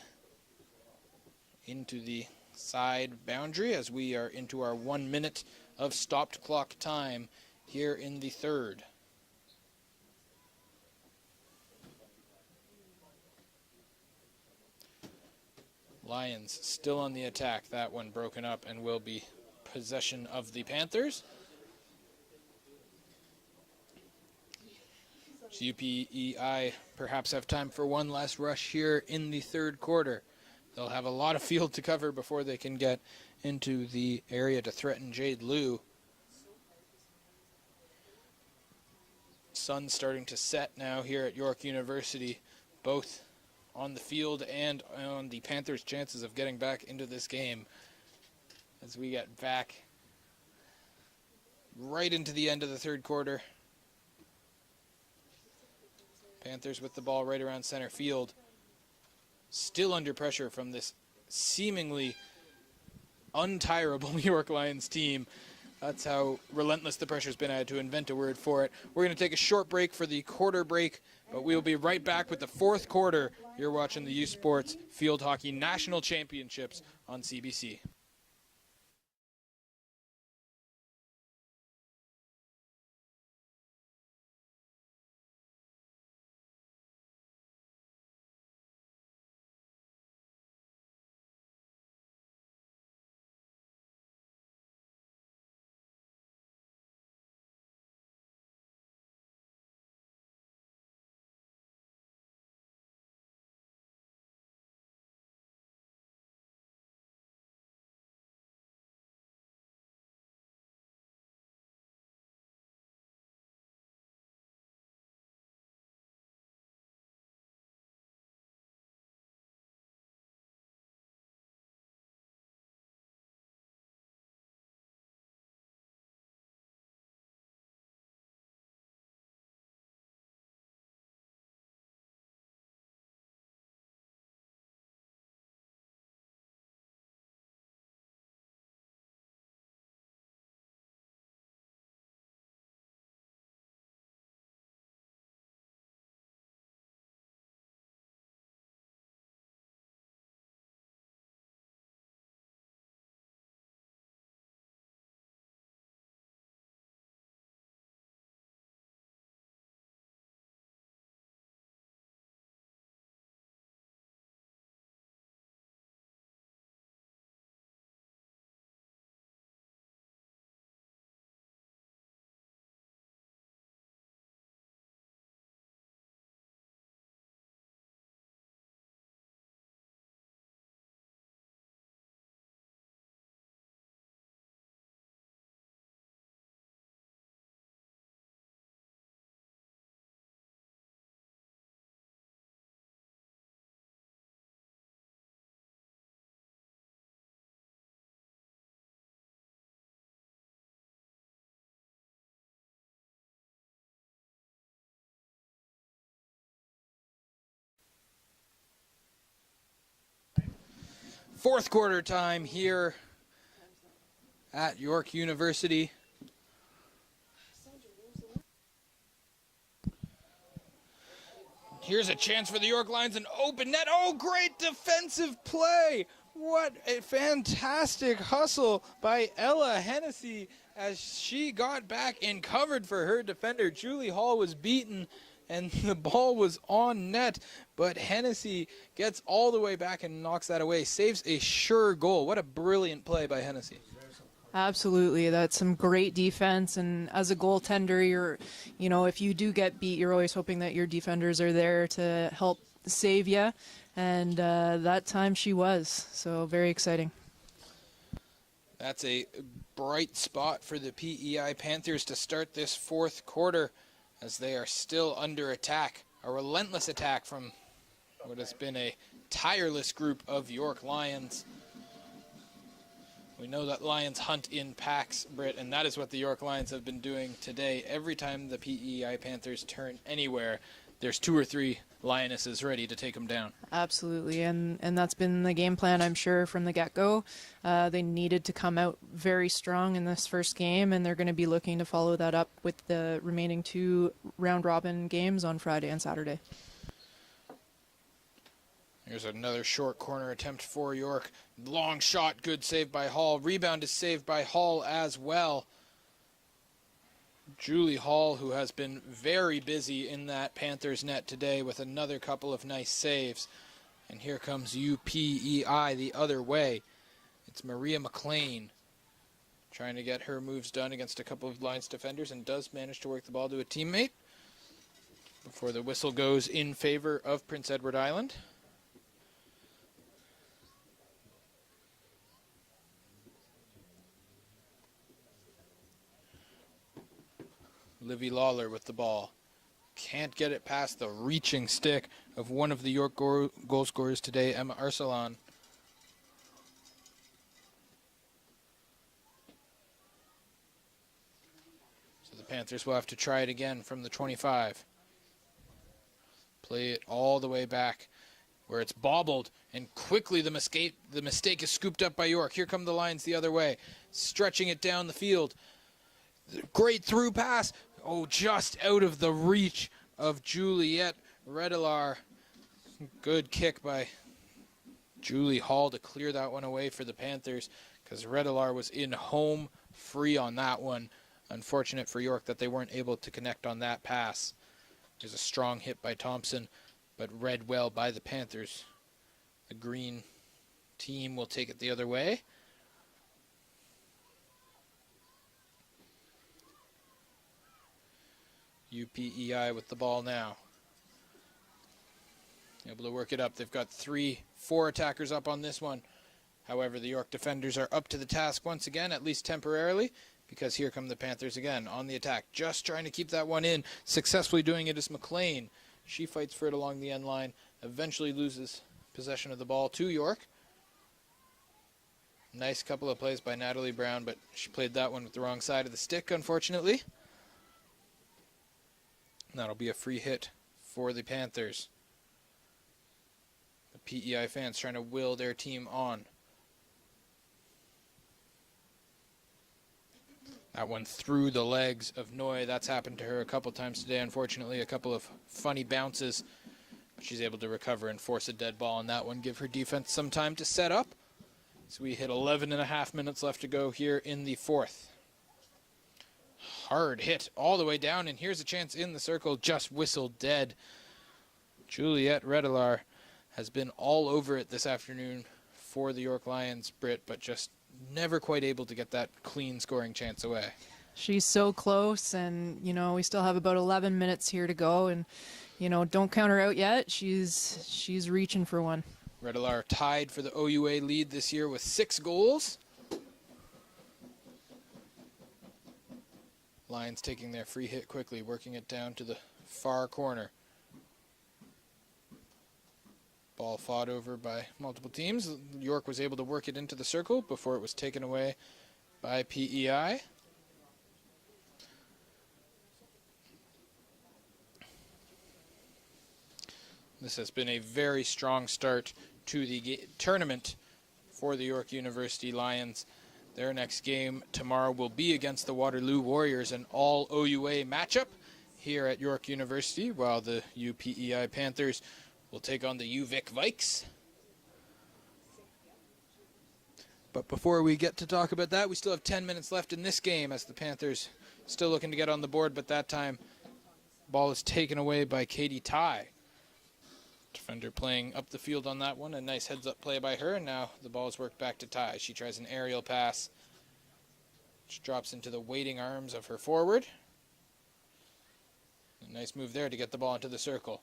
into the side boundary as we are into our 1 minute of stopped clock time here in the third. Lions still on the attack. That one broken up and will be possession of the Panthers. So UPEI perhaps have time for one last rush here in the third quarter. They'll have a lot of field to cover before they can get into the area to threaten Jade Liu. Sun's starting to set now here at York University, both on the field and on the Panthers' chances of getting back into this game as we get back right into the end of the third quarter. Panthers with the ball right around center field, still under pressure from this seemingly untireable York Lions team. That's how relentless the pressure's been. I had to invent a word for it. We're going to take a short break for the quarter break, but we'll be right back with the fourth quarter. You're watching the U Sports Field Hockey National Championships on CBC. Fourth quarter time here at York University. Here's a chance for the York Lions, an open net. Oh, great defensive play. What a fantastic hustle by Ella Hennessy as she got back and covered for her defender. Julie Hall was beaten and the ball was on net, but Hennessy gets all the way back and knocks that away. Saves a sure goal. What a brilliant play by Hennessy. Absolutely. That's some great defense. And as a goaltender, if you do get beat, you're always hoping that your defenders are there to help save you. And that time she was. So very exciting. That's a bright spot for the PEI Panthers to start this fourth quarter as they are still under attack. A relentless attack from what has been a tireless group of York Lions. We know that Lions hunt in packs, Britt, and that is what the York Lions have been doing today. Every time the PEI Panthers turn anywhere, there's 2 or 3 Lionesses ready to take them down. Absolutely, and that's been the game plan, I'm sure, from the get-go. They needed to come out very strong in this first game, and they're going to be looking to follow that up with the remaining 2 round-robin games on Friday and Saturday. Here's another short corner attempt for York. Long shot, good save by Hall. Rebound is saved by Hall as well. Julie Hall, who has been very busy in that Panthers net today with another couple of nice saves. And here comes UPEI the other way. It's Maria McLean trying to get her moves done against a couple of Lions defenders and does manage to work the ball to a teammate before the whistle goes in favor of Prince Edward Island. Livy Lawler with the ball. Can't get it past the reaching stick of one of the York goal scorers today, Emma Arsalan. So the Panthers will have to try it again from the 25. Play it all the way back where it's bobbled, and quickly the mistake is scooped up by York. Here come the Lions the other way, stretching it down the field. Great through pass. Oh, just out of the reach of Juliette Redelar. Good kick by Julie Hall to clear that one away for the Panthers because Redelar was in home free on that one. Unfortunate for York that they weren't able to connect on that pass. There's a strong hit by Thompson, but read well by the Panthers. The green team will take it the other way. UPEI with the ball now. Able to work it up. They've got 4 attackers up on this one. However, the York defenders are up to the task once again, at least temporarily, because here come the Panthers again on the attack. Just trying to keep that one in. Successfully doing it is McLean. She fights for it along the end line. Eventually loses possession of the ball to York. Nice couple of plays by Natalie Brown, but she played that one with the wrong side of the stick, unfortunately. That'll be a free hit for the Panthers. The PEI fans trying to will their team on. That one through the legs of Noy. That's happened to her a couple times today, unfortunately. A couple of funny bounces. But she's able to recover and force a dead ball on that one. Give her defense some time to set up. So we hit 11 and a half minutes left to go here in the fourth. Hard hit all the way down, and here's a chance in the circle, just whistled dead. Juliette Redelar has been all over it this afternoon for the York Lions, Britt, but just never quite able to get that clean scoring chance away. She's so close, and, we still have about 11 minutes here to go, and, don't count her out yet. She's reaching for one. Redelar tied for the OUA lead this year with 6 goals. Lions taking their free hit quickly, working it down to the far corner. Ball fought over by multiple teams. York was able to work it into the circle before it was taken away by PEI. This has been a very strong start to the tournament for the York University Lions. Their next game tomorrow will be against the Waterloo Warriors, an all OUA matchup here at York University, while the UPEI Panthers will take on the UVic Vikes. But before we get to talk about that, we still have 10 minutes left in this game as the Panthers still looking to get on the board, but that time ball is taken away by Katie Ty. Defender playing up the field on that one. A nice heads-up play by her, and now the ball is worked back to Ty. She tries an aerial pass. which drops into the waiting arms of her forward. A nice move there to get the ball into the circle.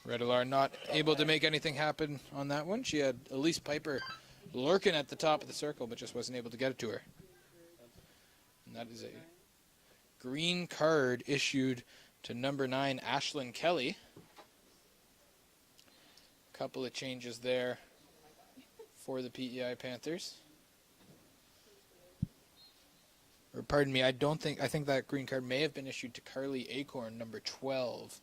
Redelar not able to make anything happen on that one. She had Elise Piper lurking at the top of the circle, but just wasn't able to get it to her. And that is a green card issued to number 9, Ashlyn Kelly. Couple of changes there for the PEI Panthers. Or pardon me, I think that green card may have been issued to Carly Acorn, number 12.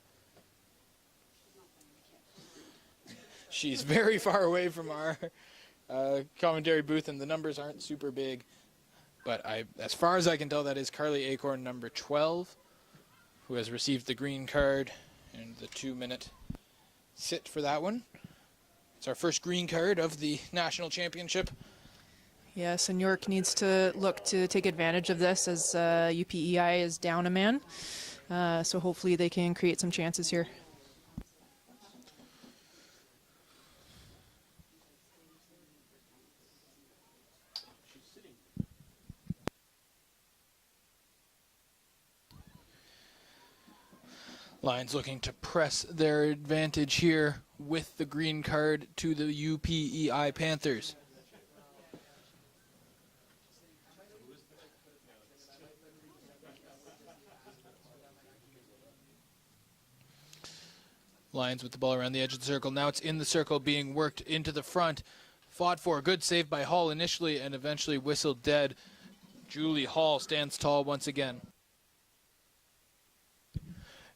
She's very far away from our commentary booth, and the numbers aren't super big. But as far as I can tell, that is Carly Acorn, number 12, who has received the green card and the 2-minute sit for that one. It's our first green card of the national championship. Yes, and York needs to look to take advantage of this as UPEI is down a man. So hopefully they can create some chances here. Lions looking to press their advantage here with the green card to the UPEI Panthers. Lions with the ball around the edge of the circle. Now it's in the circle, being worked into the front. Fought for. Good save by Hall initially and eventually whistled dead. Julie Hall stands tall once again.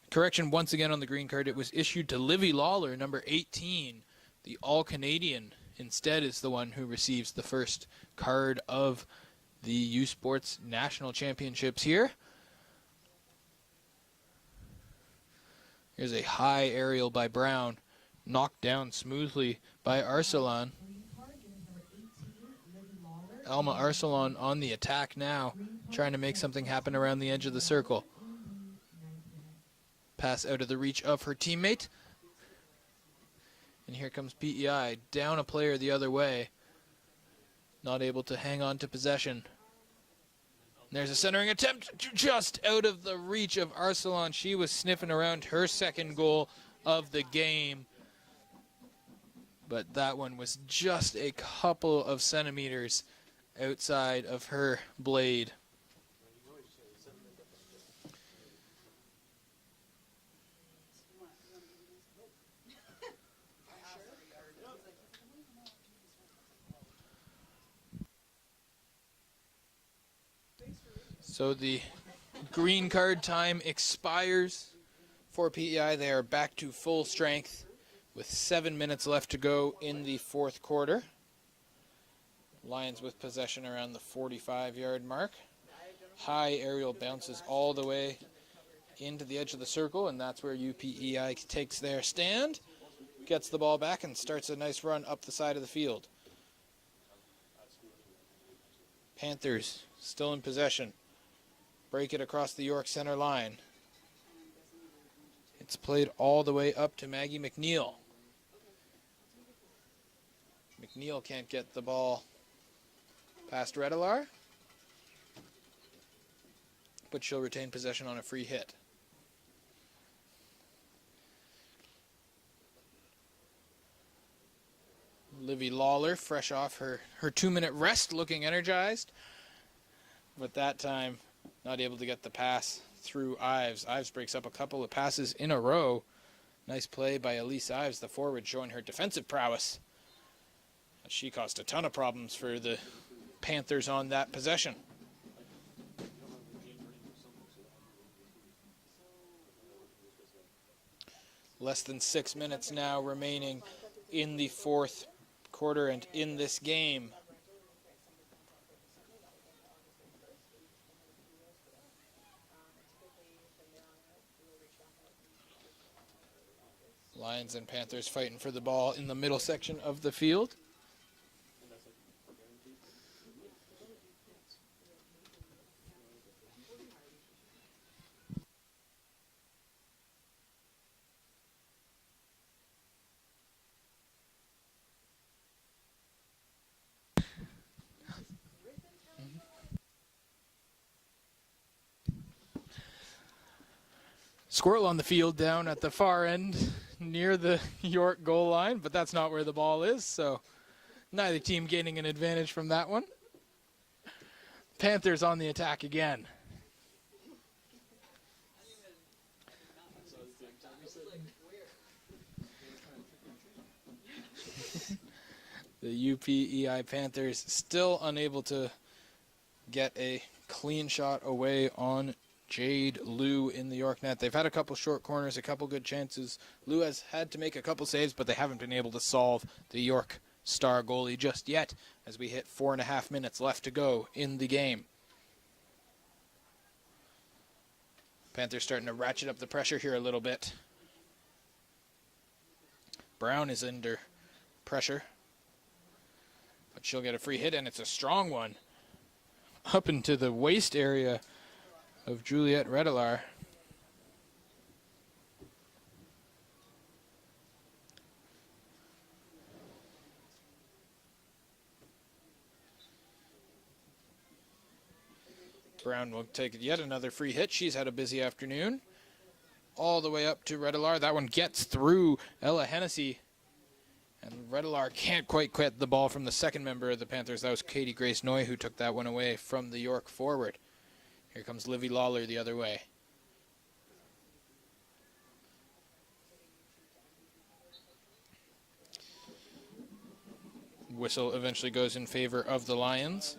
Correction once again on the green card. It was issued to Livy Lawler, number 18. The All-Canadian instead is the one who receives the first card of the U Sports National Championships here. Here's a high aerial by Brown, knocked down smoothly by Arsalan. Alma Arsalan on the attack now, trying to make something happen around the edge of the circle. Pass out of the reach of her teammate. And here comes PEI, down a player the other way. Not able to hang on to possession. There's a centering attempt just out of the reach of Arsalan. She was sniffing around her second goal of the game. But that one was just a couple of centimeters outside of her blade. So the green card time expires for PEI. They are back to full strength with 7 minutes left to go in the fourth quarter. Lions with possession around the 45-yard mark. High aerial bounces all the way into the edge of the circle, and that's where UPEI takes their stand, gets the ball back, and starts a nice run up the side of the field. Panthers still in possession. Break it across the York center line. It's played all the way up to Maggie McNeil. McNeil can't get the ball past Redelar, but she'll retain possession on a free hit. Livy Lawler, fresh off her 2-minute rest, looking energized, but that time not able to get the pass through Ives. Ives breaks up a couple of passes in a row. Nice play by Elise Ives, the forward, showing her defensive prowess. She caused a ton of problems for the Panthers on that possession. Less than 6 minutes now remaining in the fourth quarter and in this game. Lions and Panthers fighting for the ball in the middle section of the field. Squirrel on the field down at the far end near the York goal line, but that's not where the ball is, so neither team gaining an advantage from that one. Panthers on the attack again. The UPEI Panthers still unable to get a clean shot away on Jade Liu in the York net. They've had a couple short corners, a couple good chances. Liu has had to make a couple saves, but they haven't been able to solve the York star goalie just yet as we hit 4.5 minutes left to go in the game. Panthers starting to ratchet up the pressure here a little bit. Brown is under pressure, but she'll get a free hit, and it's a strong one up into the waist area of Juliette Redelar. Brown will take yet another free hit. She's had a busy afternoon. All the way up to Redelar. That one gets through Ella Hennessy. And Redelar can't quite get the ball from the second member of the Panthers. That was Katie Grace Noy who took that one away from the York forward. Here comes Livy Lawler the other way. Whistle eventually goes in favor of the Lions.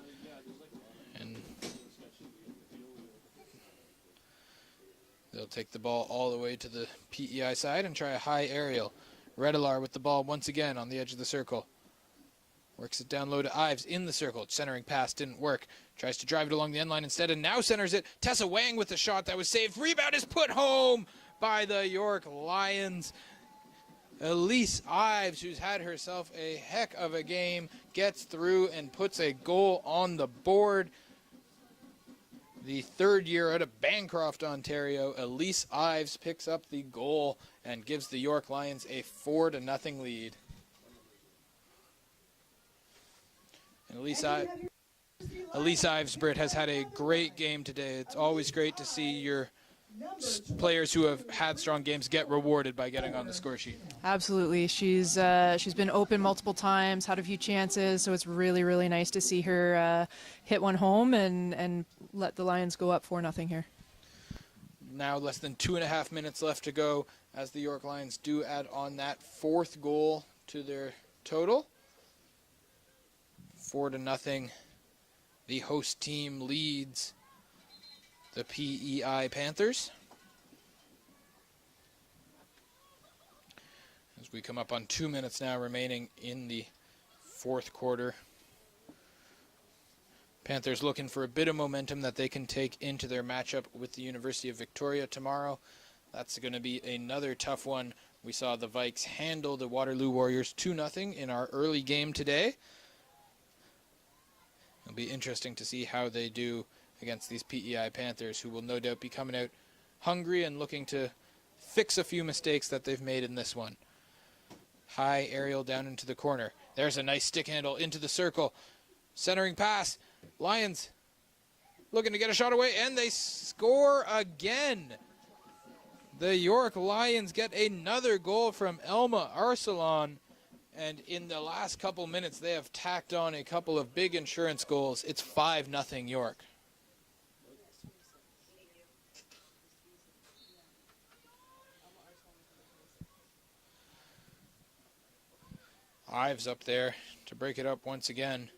And they'll take the ball all the way to the PEI side and try a high aerial. Redelar with the ball once again on the edge of the circle. Works it down low to Ives in the circle. Centering pass didn't work. Tries to drive it along the end line instead and now centers it. Tessa Wang with the shot that was saved. Rebound is put home by the York Lions. Elise Ives, who's had herself a heck of a game, gets through and puts a goal on the board. The third year out of Bancroft, Ontario, Elise Ives picks up the goal and gives the York Lions a 4-0 lead. And Elise Ives, Britt, has had a great game today. It's always great to see your players who have had strong games get rewarded by getting on the score sheet. Absolutely. She's been open multiple times, had a few chances, so it's really, really nice to see her hit one home and let the Lions go up 4-0 here. Now less than 2.5 minutes left to go as the York Lions do add on that fourth goal to their total. 4-0. The host team leads the PEI Panthers. As we come up on 2 minutes now remaining in the fourth quarter. Panthers looking for a bit of momentum that they can take into their matchup with the University of Victoria tomorrow. That's going to be another tough one. We saw the Vikes handle the Waterloo Warriors 2-0 in our early game today. It'll be interesting to see how they do against these PEI Panthers, who will no doubt be coming out hungry and looking to fix a few mistakes that they've made in this one. High aerial down into the corner. There's a nice stick handle into the circle. Centering pass. Lions looking to get a shot away, and they score again. The York Lions get another goal from Elma Arsalan. And in the last couple minutes, they have tacked on a couple of big insurance goals. It's 5-0 York. Ives up there to break it up once again.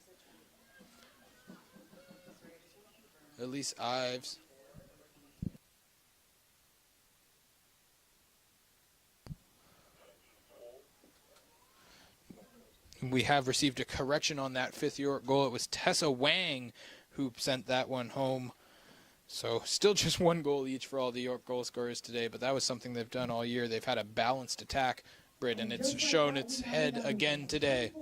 Elise Ives. We have received a correction on that fifth York goal. It was Tessa Wang who sent that one home. So still just one goal each for all the York goal scorers today, but that was something they've done all year. They've had a balanced attack, Britt, and it's shown its head again today.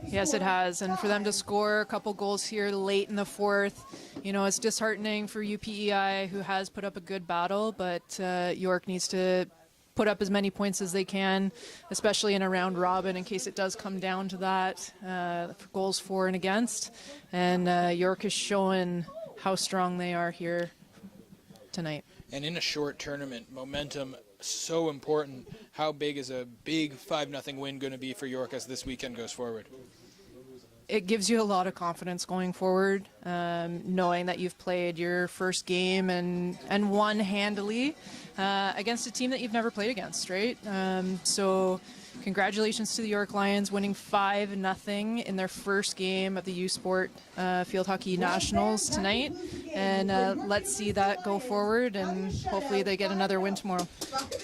Yes, it has. And for them to score a couple goals here late in the fourth, you know, it's disheartening for UPEI, who has put up a good battle, but York needs to put up as many points as they can, especially in a round robin in case it does come down to that, for goals for and against. And York is showing how strong they are here tonight. And in a short tournament, momentum so important. How big is a big 5-0 win going to be for York as this weekend goes forward? It gives you a lot of confidence going forward, knowing that you've played your first game and won handily against a team that you've never played against, right? So congratulations to the York Lions winning 5-0 in their first game of the U Sport Field Hockey Nationals tonight. And let's see that go forward, and hopefully they get another win tomorrow.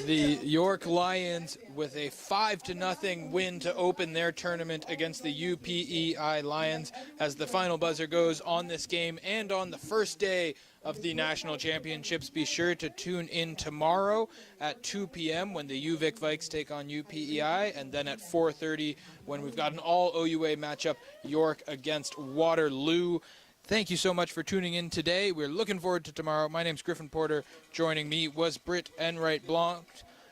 The York Lions with a 5-0 win to open their tournament against the UPEI Lions as the final buzzer goes on this game and on the first day of the National Championships. Be sure to tune in tomorrow at 2 p.m. when the UVic Vikes take on UPEI, and then at 4:30 when we've got an all-OUA matchup, York against Waterloo. Thank you so much for tuning in today. We're looking forward to tomorrow. My name's Griffin Porter. Joining me was Britt Enright Blanc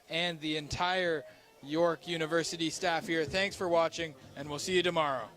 and the entire York University staff here. Thanks for watching, and we'll see you tomorrow.